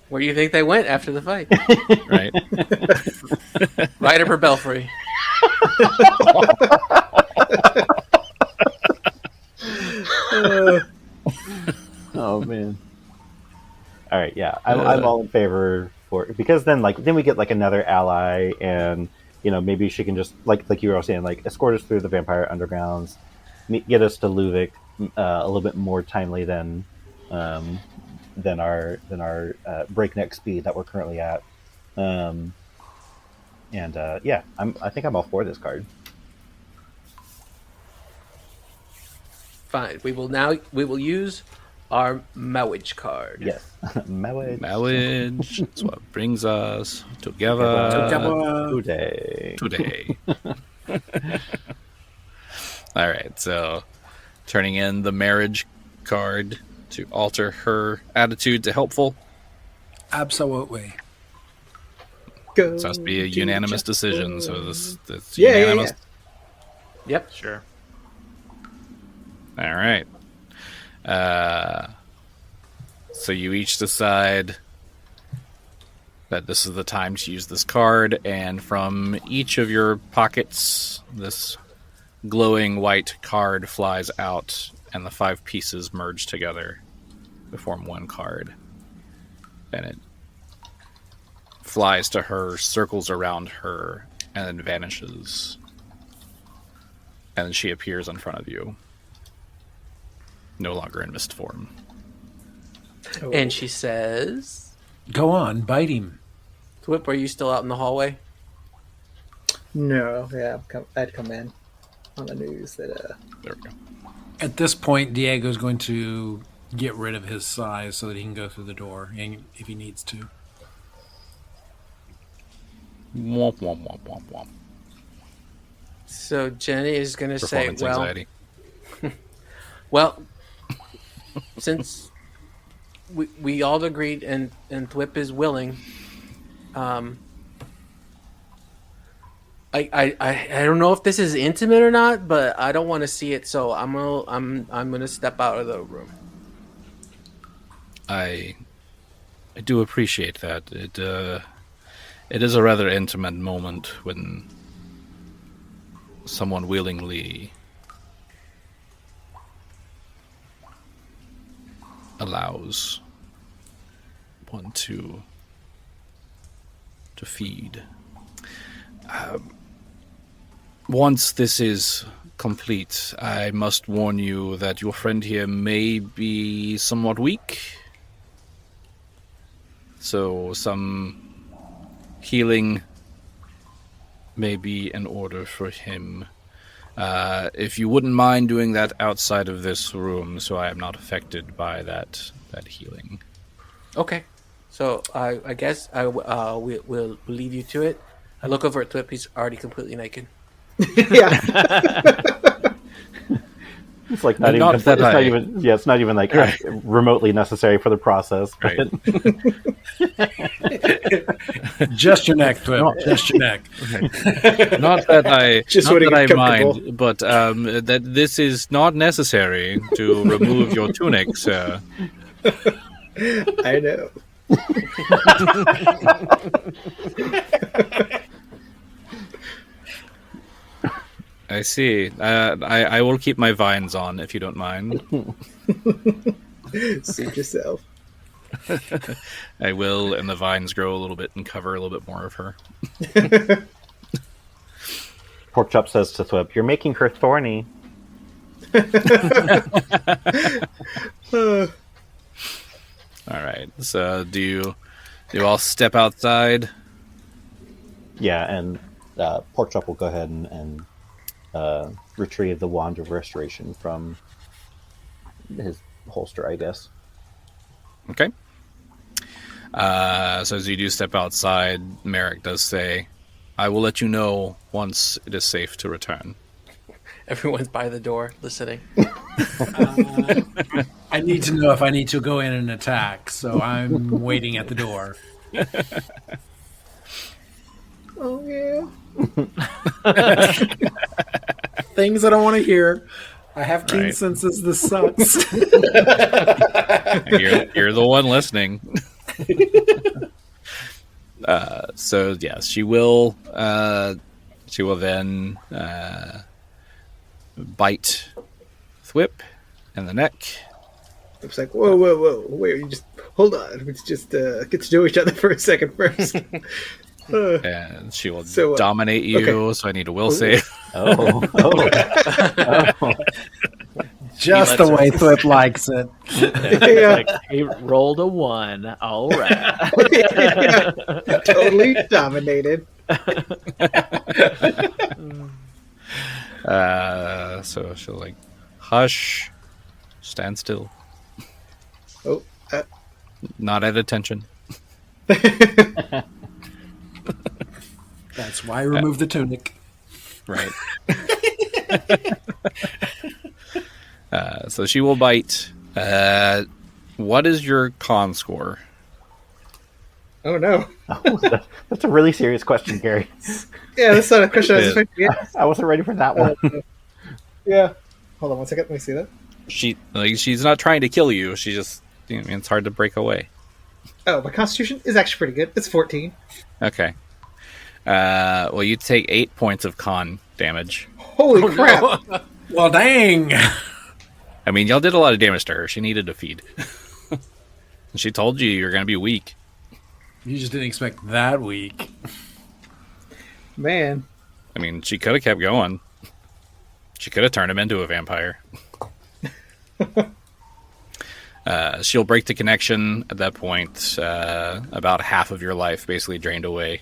S4: Where do you think they went after the fight?
S1: Right?
S4: Right up her belfry.
S2: oh man. All right, yeah, I'm all in favor for, because then we get like another ally, and maybe she can just like you were all saying, like, escort us through the vampire undergrounds, get us to Luvic a little bit more timely than our breakneck speed that we're currently at. Yeah, I think I'm all for this card.
S4: Fine. We will use our marriage card.
S2: Yes, marriage.
S1: Marriage. That's what brings us together
S2: Today.
S1: today. All right, so turning in the marriage card to alter her attitude to helpful.
S3: Absolutely.
S5: Go
S1: This has to be a
S5: to
S1: unanimous
S5: the
S1: decision. So
S5: chapel.
S1: this
S5: Yeah,
S1: unanimous.
S4: Yep.
S6: Sure.
S1: All right. So you each decide that this is the time to use this card, and from each of your pockets, this glowing white card flies out, and the 5 pieces merge together to form one card. And it flies to her, circles around her, and then vanishes. And then she appears in front of you, no longer in mist form.
S4: And she says,
S3: Go on, bite him.
S4: Thwip, are you still out in the hallway?
S5: No, yeah, I'd come in on the news that
S1: There we go.
S3: At this point, Diego's going to get rid of his size so that he can go through the door, and if he needs to.
S1: Womp, womp, womp, womp, womp.
S4: So Genny is going to say,
S1: Performance anxiety.
S4: well, since we all agreed and Thwip is willing, I don't know if this is intimate or not, but I don't want to see it, so I'm gonna step out of the room.
S1: I do appreciate that. It is a rather intimate moment when someone willingly allows one to feed. Once this is complete, I must warn you that your friend here may be somewhat weak. So some healing may be in order for him. If you wouldn't mind doing that outside of this room, so I am not affected by that healing.
S4: Okay, so I guess we'll leave you to it. I look over at Thwip; he's already completely naked.
S5: yeah.
S2: It's like not
S1: Not
S2: even.
S1: that
S2: It's not
S1: I-
S2: even. Yeah, it's not even like
S1: Right.
S2: remotely necessary for the process. But
S3: Just your neck, Thwip. Just your neck.
S1: Not that I,
S5: Just
S1: not
S5: when he
S1: that I
S5: gets comfortable.
S1: mind, but that this is not necessary to remove your tunic, sir.
S5: I know.
S1: I see. I will keep my vines on if you don't mind.
S5: Suit yourself.
S1: I will, and the vines grow a little bit and cover a little bit more of her.
S2: Porkchop says to Thwip, "You're making her thorny."
S1: All right. So do you all step outside?
S2: Yeah, and Porkchop will go ahead and retrieve the wand of restoration from his holster, I guess.
S1: Okay. So as you do step outside, Merrick does say, "I will let you know once it is safe to return."
S4: Everyone's by the door listening.
S3: I need to know if I need to go in and attack, so I'm waiting at the door.
S5: Oh yeah.
S3: Things I don't want to hear. I have keen
S1: Right.
S3: senses. This sucks.
S1: You're the one listening. So yes, she will. She will then bite Thwip in the neck.
S5: It's like, whoa. Wait, you just hold on. Let's just get to know each other for a second first.
S1: And she will
S5: So,
S1: dominate you.
S5: okay.
S1: So I need a will save.
S2: Oh.
S3: Just the way Thwip likes it.
S5: yeah.
S6: Like, he rolled a 1. All right.
S5: Yeah. Totally dominated.
S1: So she'll like hush, stand still,
S5: Oh,
S1: not at attention.
S3: That's why I removed the tunic.
S1: Right. So she will bite. What is your con score?
S5: oh no.
S2: That's a really serious question, Gary.
S5: Yeah, that's not a question I was expecting. Yeah.
S2: I wasn't ready for that one.
S5: Yeah. Hold on 1 second. Let me see that.
S1: She's not trying to kill you. She just, it's hard to break away.
S5: Oh, my constitution is actually pretty good. It's 14.
S1: Okay. Well, you take 8 points of con damage.
S5: Holy crap!
S3: No. Well, dang.
S1: I mean, y'all did a lot of damage to her. She needed a feed. And she told you you're going to be weak.
S3: You just didn't expect that weak.
S5: Man.
S1: I mean, she could have kept going. She could have turned him into a vampire. She'll break the connection at that point. About half of your life basically drained away.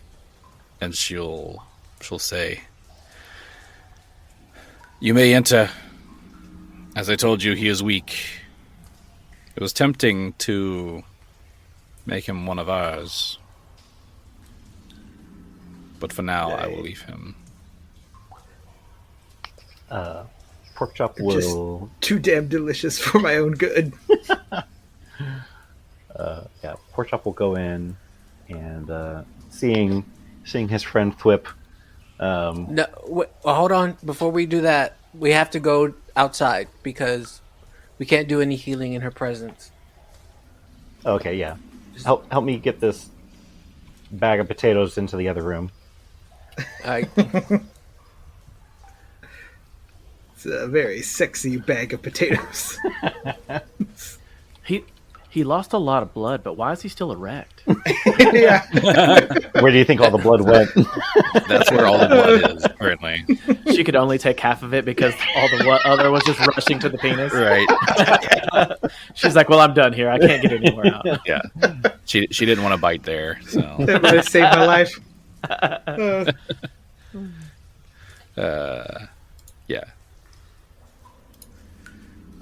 S1: And she'll say, "You may enter. As I told you, he is weak. It was tempting to make him one of ours. But for now, I will leave him."
S2: Porkchop will.
S5: Too damn delicious for my own good.
S2: Yeah, Porkchop will go in and seeing his friend Thwip.
S4: No, hold on. Before we do that, we have to go outside because we can't do any healing in her presence.
S2: Okay, yeah. Help me get this bag of potatoes into the other room.
S5: It's a very sexy bag of potatoes.
S6: He lost a lot of blood, but why is he still erect?
S5: Yeah.
S2: Where do you think all the blood went?
S1: That's where all the blood is, currently.
S6: She could only take half of it because all the other was just rushing to the penis.
S1: Right.
S6: She's like, "Well, I'm done here. I can't get any more out."
S1: Yeah. She didn't want to bite there, so.
S5: That would have saved my life.
S1: Yeah.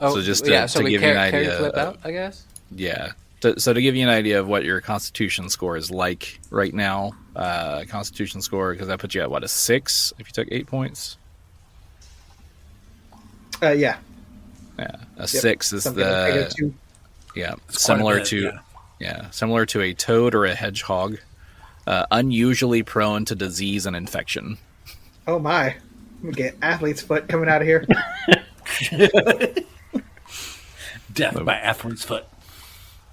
S4: Oh,
S1: So just
S4: yeah.
S1: to
S4: So we
S1: give you an
S4: carry
S1: idea,
S4: Thwip out, I guess.
S1: Yeah. So to give you an idea of what your Constitution score is like right now, Constitution score, because that puts you at, what, a 6 if you took 8 points?
S5: Yeah.
S1: Yeah. A 6 is
S5: Something like
S1: the...
S5: a 2.
S1: Yeah.
S3: It's quite a
S1: Similar
S3: bit,
S1: to... Yeah. Similar to a toad or a hedgehog. Unusually prone to disease and infection.
S5: Oh my. I'm going to get athlete's foot coming out of here.
S3: Death by athlete's foot.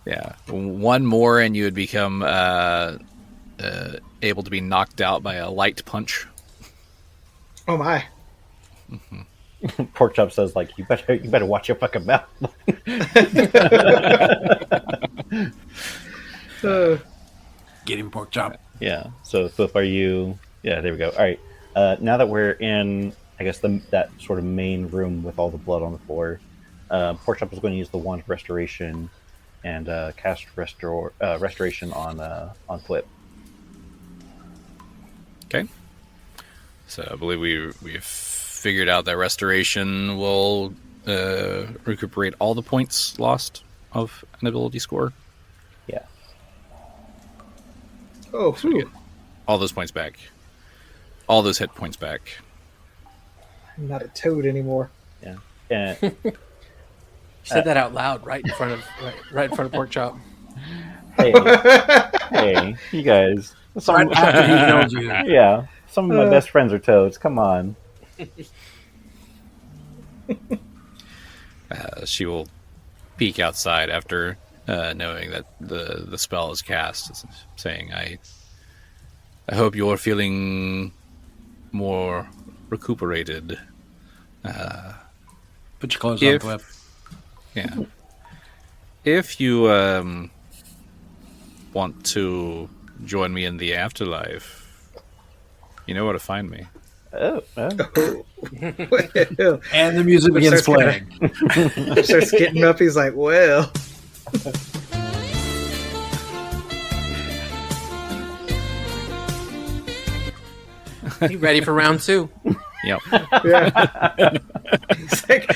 S1: Yeah. One more and you would become able to be knocked out by a light punch.
S5: Oh my.
S2: Porkchop says, like, you better watch your fucking mouth.
S3: Get him, Porkchop.
S2: Yeah. So Thwip, are you? Yeah, there we go. All right. Now that we're in, I guess that sort of main room with all the blood on the floor, Porkchop is going to use the wand of restoration and cast restoration on Thwip.
S1: Okay. So I believe we've figured out that restoration will recuperate all the points lost of an ability score.
S2: Yeah.
S5: Oh,
S1: So we get all those points back. All those hit points back.
S5: I'm not a toad anymore.
S2: Yeah. And
S4: You said that out loud, right in front of Porkchop.
S2: hey, you guys.
S3: Right after he killed you.
S2: Yeah. Some of my best friends are toads. Come on.
S1: She will peek outside after knowing that the spell is cast, saying, I hope you're feeling more recuperated.
S3: Put your clothes
S1: If-
S3: on, Thwip.
S1: Yeah. If you want to join me in the afterlife, you know where to find me.
S2: Oh.
S5: Well,
S3: And the music begins
S5: starts
S3: playing.
S5: starts getting up. He's like, well.
S4: You ready for round 2?
S1: Yep.
S5: Yeah. He's like,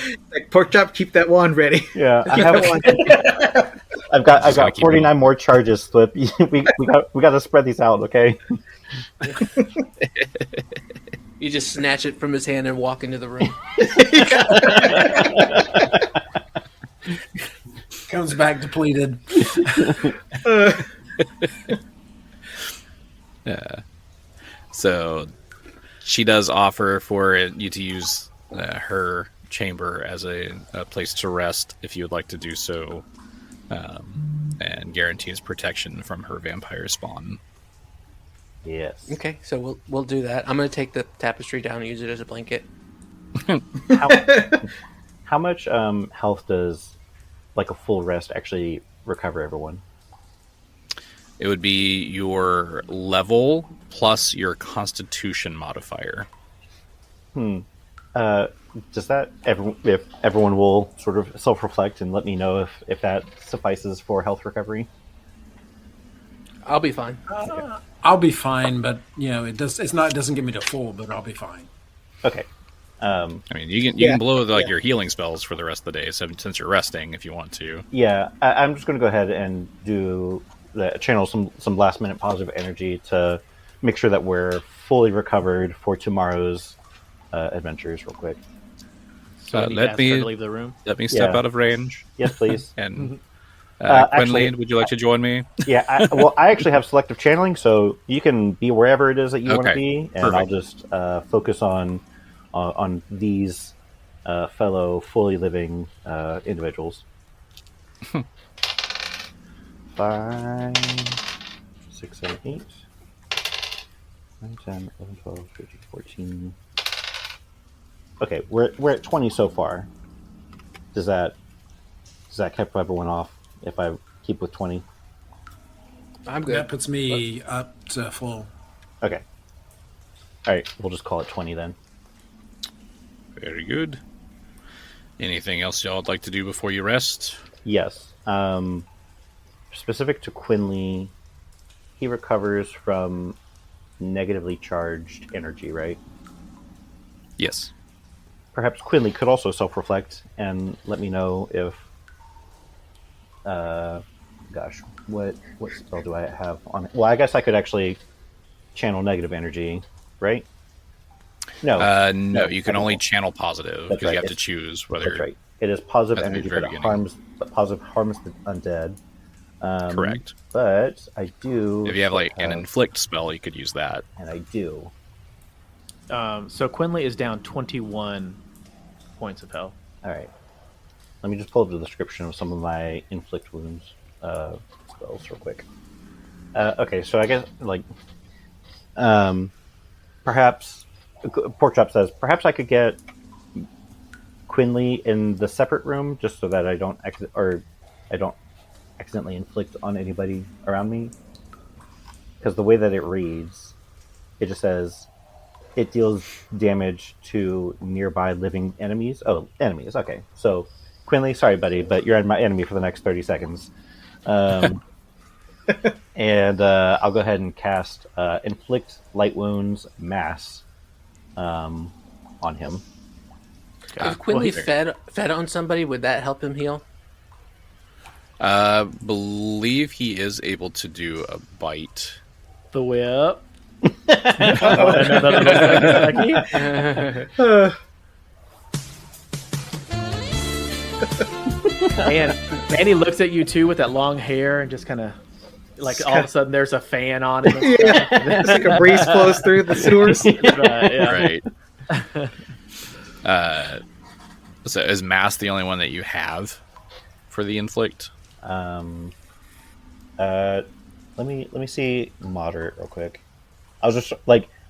S5: Porkchop, keep that wand ready.
S2: Yeah.
S5: Keep that wand.
S2: I've got 49 more charges, Thwip. we got to spread these out, okay?
S4: You just snatch it from his hand and walk into the room.
S3: Comes back depleted.
S1: So she does offer for you to use her chamber as a place to rest if you would like to do so. and guarantees protection from her vampire spawn.
S2: Yes.
S4: Okay, so we'll do that. I'm going to take the tapestry down and use it as a blanket.
S2: How much health does like a full rest actually recover everyone?
S1: It would be your level plus your constitution modifier.
S2: Does that if everyone will sort of self-reflect and let me know if that suffices for health recovery?
S4: I'll be fine.
S3: I'll be fine, but it doesn't get me to full, but I'll be fine.
S2: Okay.
S1: I mean, you can blow your healing spells for the rest of the day, since you're resting if you want to.
S2: Yeah, I'm just going to go ahead and channel some last minute positive energy to make sure that we're fully recovered for tomorrow's adventures, real quick.
S6: So
S1: let me
S6: leave the room.
S1: Let me step out of range.
S2: Yes, please.
S1: And
S2: actually,
S1: Quinley, would you like to join me?
S2: Yeah. I actually have selective channeling, so you can be wherever it is that you want to be, and
S1: perfect.
S2: I'll just focus on these fellow fully living individuals. 5, 6, 7, 8, 9, 10, 11, 12, 13, 14. Okay, we're at 20 so far. Does that keep everyone off if I keep with 20?
S4: I'm good.
S3: That puts me up to full.
S2: Okay. All right, we'll just call it 20 then.
S1: Very good. Anything else y'all would like to do before you rest?
S2: Yes. Specific to Quinley, he recovers from negatively charged energy, right?
S1: Yes.
S2: Perhaps Quinley could also self-reflect and let me know if... what spell do I have on it? Well, I guess I could actually channel negative energy, right? No.
S1: No, you can only channel positive because
S2: right.
S1: you have to choose whether.
S2: That's right. It is positive
S1: At the
S2: energy,
S1: very
S2: but
S1: beginning.
S2: positive harms the undead.
S1: Correct.
S2: But I do...
S1: If you have an inflict spell, you could use that.
S2: And I do.
S6: So Quinley is down 21 points of health.
S2: All right. Let me just pull up the description of some of my inflict wounds spells real quick. Okay, so I guess perhaps Porkchop says perhaps I could get Quinley in the separate room just so that I don't accidentally inflict on anybody around me. Because the way that it reads, it just says it deals damage to nearby living enemies. Oh, enemies. Okay, so Quinley, sorry, buddy, but you're my enemy for the next 30 seconds. And I'll go ahead and cast Inflict Light Wounds Mass on him.
S4: If Quinley fed on somebody, would that help him heal?
S1: Believe he is able to do a bite.
S6: Thwip. And he looks at you too with that long hair and just kind of all of a sudden there's a fan on him.
S5: It's like a breeze flows through the sewers.
S1: Right. So is mass the only one that you have for the inflict?
S2: Let me see moderate real quick. I was just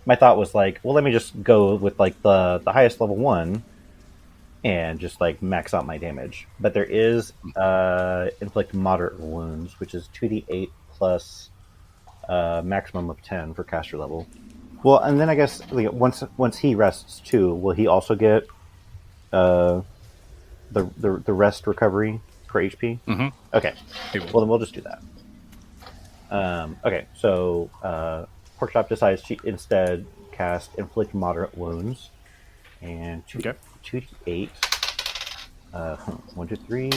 S2: my thought was well, let me just go with the highest level one and just max out my damage. But there is inflict moderate wounds, which is 2d8 plus maximum of 10 for caster level. Well, and then I guess once he rests too, will he also get the rest recovery for HP?
S1: Mm-hmm.
S2: Okay. Well, then we'll just do that. Okay, so Porkchop decides to instead cast Inflict Moderate Wounds. And 2d8. 1, 2, 3,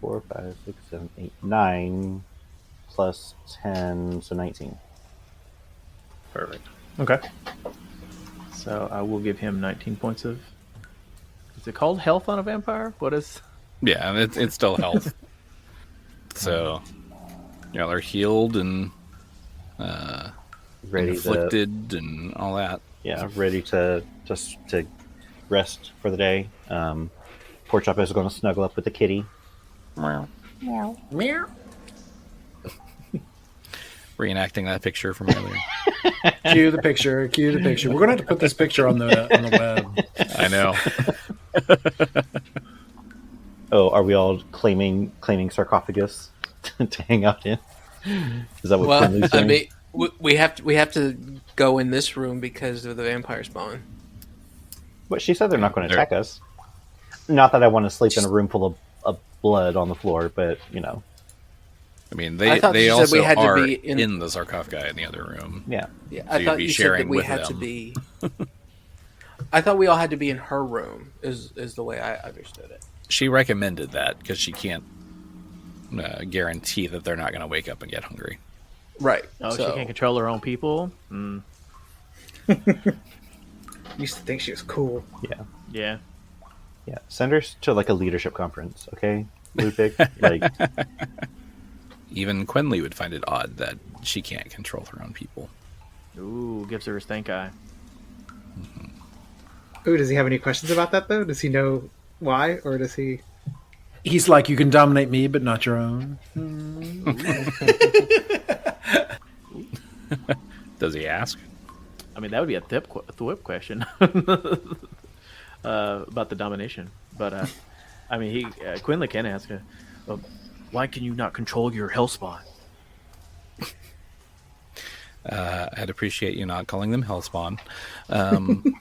S2: 4, 5, 6, 7, 8, 9, plus 10, so 19.
S6: Perfect. Okay. So I will give him 19 points of... Is it called health on a vampire? What is...
S1: Yeah, it's still health. So, they're healed and
S2: Ready
S1: inflicted and all that.
S2: Yeah, ready to rest for the day. Porkchop is going to snuggle up with the kitty.
S3: Meow.
S1: Reenacting that picture from earlier.
S3: Cue the picture. We're gonna have to put this picture on the web.
S1: I know.
S2: Oh, are we all claiming sarcophagus to hang out in? Is that what Quinley's saying?
S4: I mean, we have to go in this room because of the vampire spawn.
S2: But she said they're not going to attack us. Not that I want to sleep in a room full of blood on the floor, but
S1: I mean,
S4: I thought
S1: they
S4: you said
S1: also
S4: we had to
S1: are
S4: be in
S1: the sarcophagi in the other room.
S2: yeah.
S4: Yeah,
S1: So
S4: I
S1: you'd
S4: thought
S1: be
S4: you said
S1: sharing
S4: that we
S1: with
S4: had to
S1: them.
S4: be. I thought we all had to be in her room. Is the way I understood it.
S1: She recommended that because she can't guarantee that they're not going to wake up and get hungry.
S4: Right.
S6: Oh,
S4: so,
S6: she can't control her own people? Mm.
S5: Used to think she was cool.
S6: Yeah.
S2: Yeah. Send her to like a leadership conference, okay? Ludwig? Like,
S1: Even Quinley would find it odd that she can't control her own people.
S6: Ooh, gives her a stink eye.
S5: Ooh, does he have any questions about that though? Does he know why, or does he?
S3: He's like, you can dominate me, but not your own.
S1: Does he ask?
S6: I mean, that would be a Thwip question about the domination. But, I mean, Quinley can ask her, why can you not control your hellspawn?
S1: I'd appreciate you not calling them hellspawn.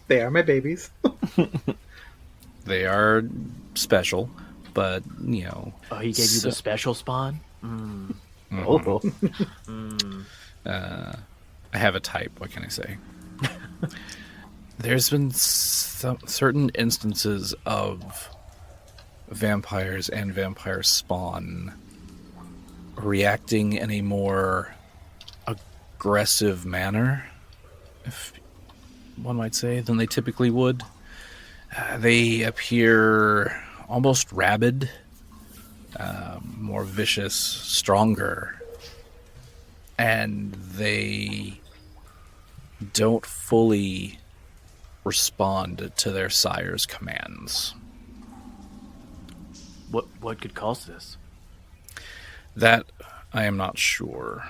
S5: They are my babies.
S1: They are special, but,
S6: Oh, he gave you the special spawn?
S2: oh,
S1: I have a type. What can I say? There's been some certain instances of vampires and vampire spawn reacting in a more aggressive manner, if one might say, than they typically would. They appear almost rabid, more vicious, stronger, and they don't fully respond to their sire's commands.
S6: What could cause this?
S1: That I am not sure,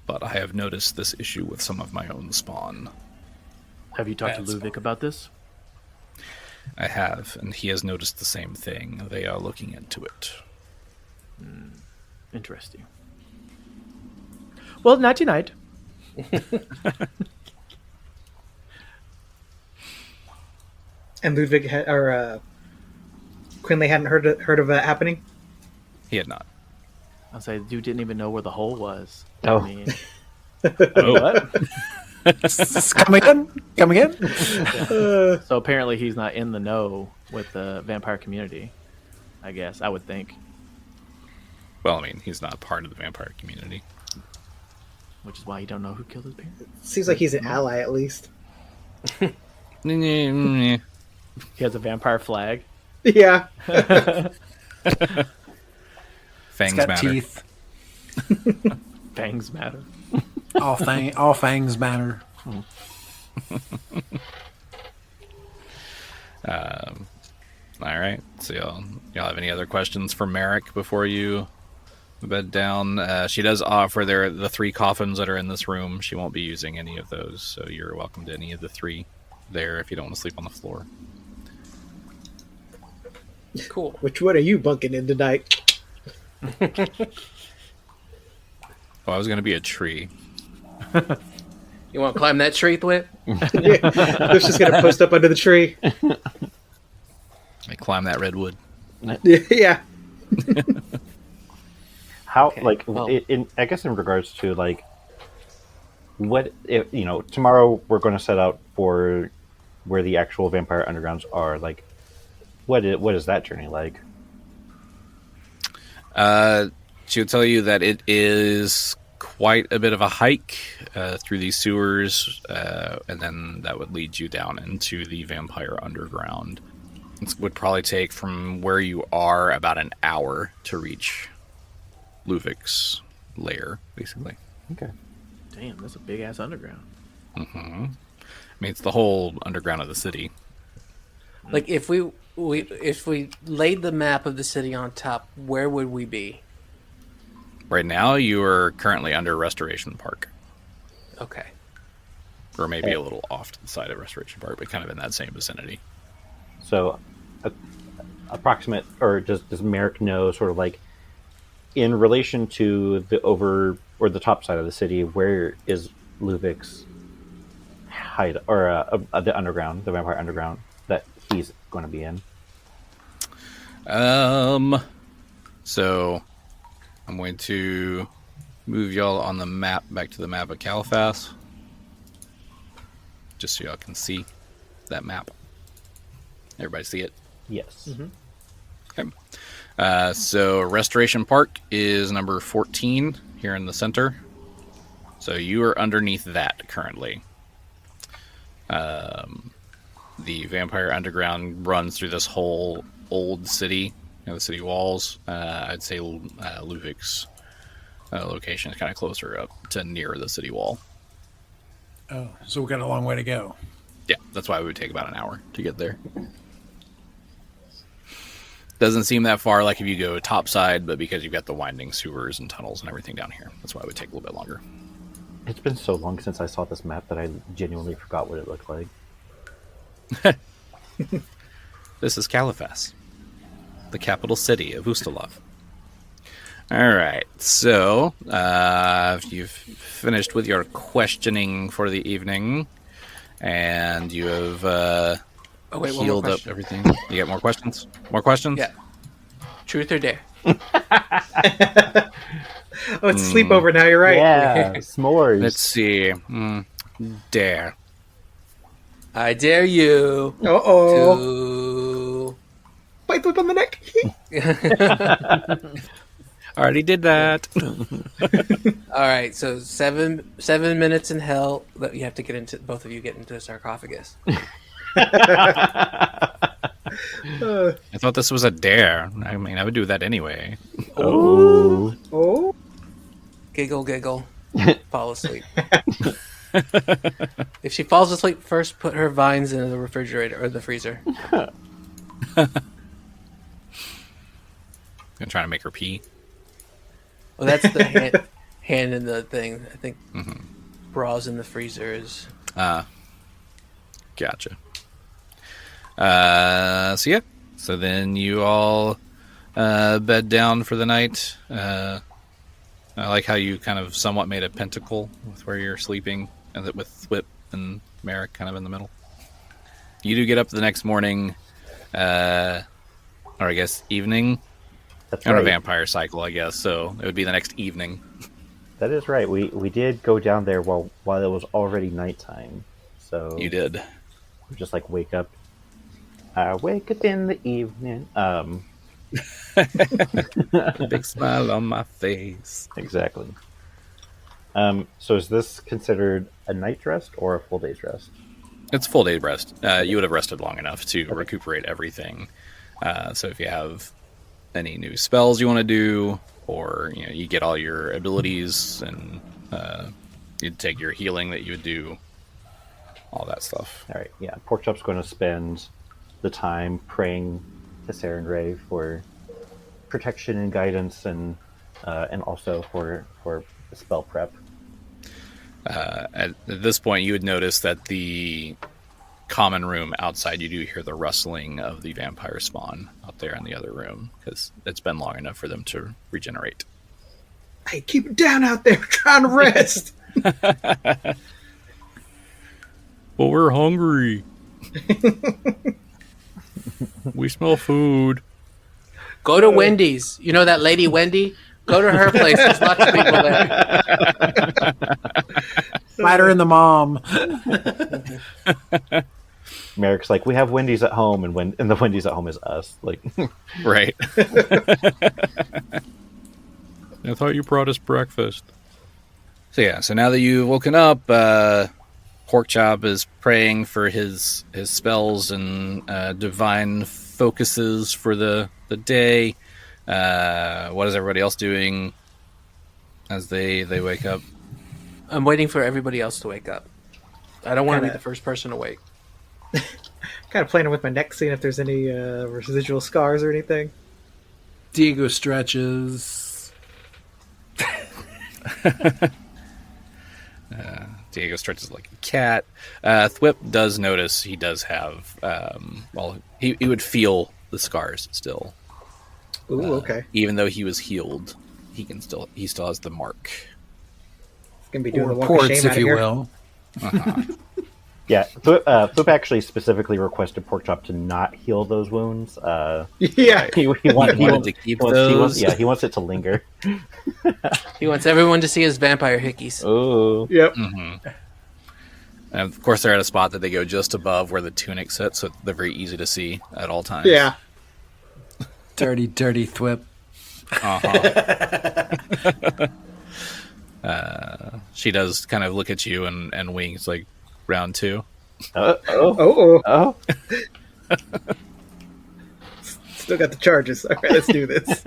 S1: but I have noticed this issue with some of my own spawn.
S6: Have you talked to Ludwig about this?
S1: I have, and he has noticed the same thing. They are looking into it.
S6: Interesting. Well, nighty night.
S5: And Ludwig Quinley hadn't heard of that happening.
S1: He had not.
S6: I'll say the dude didn't even know where the hole was.
S2: Oh.
S6: I mean, what?
S3: Coming in.
S6: So apparently he's not in the know with the vampire community. I guess I would think,
S1: Well, I mean, he's not part of the vampire community.
S6: which is why you don't know who killed his parents.
S5: Seems like he's an ally at least.
S6: He has a vampire flag.
S5: Yeah.
S1: Fangs
S3: It's got
S1: matter.
S3: teeth.
S6: Fangs matter.
S3: All fangs matter.
S1: All right. So y'all have any other questions for Merrick before you bed down? She does offer the 3 coffins that are in this room. She won't be using any of those, so you're welcome to any of the 3 there if you don't want to sleep on the floor.
S4: Cool.
S5: Which one are you bunking in tonight?
S1: Oh, I was going to be a tree.
S4: You want to climb that tree, Thwip?
S5: Yeah. They're just gonna post up under the tree.
S1: I climb that redwood.
S5: Yeah.
S2: how
S4: Okay,
S2: like
S4: well-
S2: I guess in regards to like what if tomorrow we're going to set out for where the actual vampire undergrounds are. Like, what is that journey like?
S1: She would tell you that it is quite a bit of a hike through these sewers, and then that would lead you down into the vampire underground. It would probably take from where you are about an hour to reach Ludwig's lair, basically.
S2: Okay.
S6: Damn, that's a big ass underground.
S1: I mean, it's the whole underground of the city.
S4: Like if we if we laid the map of the city on top, where would we be?
S1: Right now, you are currently under Restoration Park.
S4: Okay.
S1: Or maybe a little off to the side of Restoration Park, but kind of in that same vicinity.
S2: So, approximate, or does Merrick know sort of like in relation to the over or the top side of the city, where is Luvik's hide or the underground, the vampire underground that he's going to be in?
S1: So I'm going to move y'all on the map back to the map of Califas, just so y'all can see that map. Everybody see it?
S2: Yes.
S1: Okay. So Restoration Park is number 14 here in the center. So you are underneath that currently. The Vampire Underground runs through this whole old city, the city walls. I'd say Luvik's location is kind of closer up to near the city wall.
S3: Oh, so we got a long way to go.
S1: Yeah, that's why it would take about an hour to get there. Doesn't seem that far like if you go topside, but because you've got the winding sewers and tunnels and everything down here, that's why it would take a little bit longer.
S2: It's been so long since I saw this map that I genuinely forgot what it looked like.
S1: This is Califas, the capital city of Ustalov. All right, so you've finished with your questioning for the evening, and you have healed up everything. You got more questions? More questions?
S4: Yeah. Truth or dare?
S5: Oh, it's sleepover now. You're right.
S2: Yeah, s'mores.
S1: Let's see. Dare.
S4: I dare you
S5: Uh-oh.
S4: to...
S5: Bite Thwip on the neck.
S1: Already did that.
S4: All right, so seven minutes in hell that you have to get into. Both of you get into the sarcophagus.
S1: I thought this was a dare. I mean, I would do that anyway.
S2: Oh.
S5: Oh.
S4: Giggle, giggle. Fall asleep. If she falls asleep first, put her vines in the refrigerator or the freezer.
S1: I'm trying to make her pee.
S4: Well, that's the hand in the thing. I think bras in the freezer is...
S1: Gotcha. So yeah. So then you all bed down for the night. I like how you kind of somewhat made a pentacle with where you're sleeping, and with Thwip and Merrick kind of in the middle. You do get up the next morning, or I guess evening.
S2: That's
S1: On
S2: right.
S1: a vampire cycle, I guess. So it would be the next evening.
S2: That is right. We did go down there while it was already nighttime. So
S1: You did.
S2: we just like wake up. I wake up in the evening.
S1: Big smile on my face.
S2: Exactly. So is this considered a night rest or a full day's rest?
S1: It's a full day rest. You would have rested long enough to recuperate everything. So if you have any new spells you want to do, or you get all your abilities, and you'd take your healing that you would do, all that stuff.
S2: All right. Yeah. Porkchop's going to spend the time praying to Sarah and Ray for protection and guidance, and also for spell prep.
S1: At this point, you would notice that the common room outside, you do hear the rustling of the vampire spawn out there in the other room, because it's been long enough for them to regenerate.
S5: Hey, keep it down out there. We're trying to rest.
S1: Well, we're hungry. We smell food.
S4: Go to Wendy's. You know that lady Wendy? Go to her place. There's lots of people there.
S3: Fight her in the mom.
S2: Merrick's like, we have Wendy's at home, and the Wendy's at home is us. Like,
S1: Right. I thought you brought us breakfast. So yeah, so now that you've woken up, Porkchop is praying for his spells and divine focuses for the day. What is everybody else doing as they wake up?
S4: I'm waiting for everybody else to wake up. I don't want to be
S5: Kinda-
S4: the first person awake.
S5: Kind of playing with my neck, seeing if there's any residual scars or anything.
S3: Diego stretches.
S1: Diego stretches like a cat. Thwip does notice he does have. He would feel the scars still.
S5: Ooh, okay.
S1: Even though he was healed, he still has the mark.
S5: Gonna be doing the
S3: Or
S5: walk of
S3: ports,
S5: shame
S3: if
S5: out of
S3: you
S5: here.
S3: will.
S2: Yeah, Thwip actually specifically requested Porkchop to not heal those wounds.
S5: Yeah.
S2: He
S1: wanted to keep those.
S2: He wants it to linger.
S4: He wants everyone to see his vampire hickeys.
S2: Oh,
S5: Yep.
S1: Mm-hmm. And of course, they're at a spot that they go just above where the tunic sits, so they're very easy to see at all times.
S5: Yeah.
S3: Dirty, dirty Thwip.
S1: She does kind of look at you and wink. It's like round two.
S5: Oh. Still got the charges. All right, let's do this.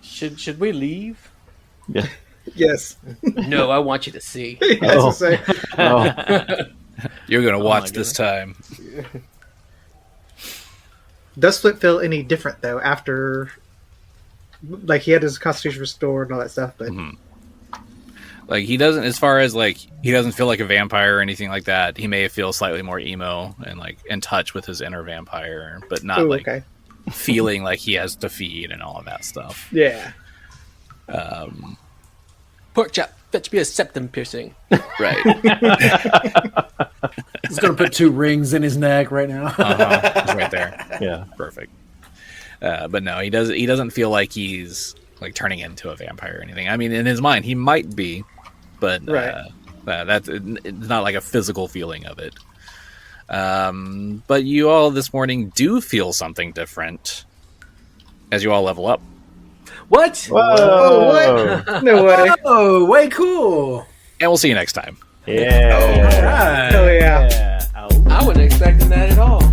S4: Should we leave?
S2: yeah.
S5: Yes.
S4: No, I want you to see.
S5: Yes, I say.
S1: You're gonna watch this time.
S5: Does Flip feel any different though after, like, he had his constitution restored and all that stuff? But
S1: Like, he doesn't, as far as like, he doesn't feel like a vampire or anything like that. He may feel slightly more emo and like in touch with his inner vampire, but not
S5: Ooh,
S1: like
S5: okay.
S1: feeling like he has to feed and all of that stuff.
S5: Yeah.
S4: Porkchop, fetch me a septum piercing.
S1: Right.
S3: He's going to put 2 rings in his neck right now.
S1: It's right there.
S2: Yeah.
S1: Perfect. But no, he doesn't feel like he's like turning into a vampire or anything. I mean, in his mind, he might be, but
S5: Right.
S1: that's it's not like a physical feeling of it. But you all this morning do feel something different as you all level up.
S4: What?
S2: Whoa!
S5: Oh, what? No way.
S3: Oh, way cool.
S1: And we'll see you next time.
S2: Yeah.
S3: All right.
S5: Oh, yeah.
S2: Yeah.
S4: I wasn't expecting that at all.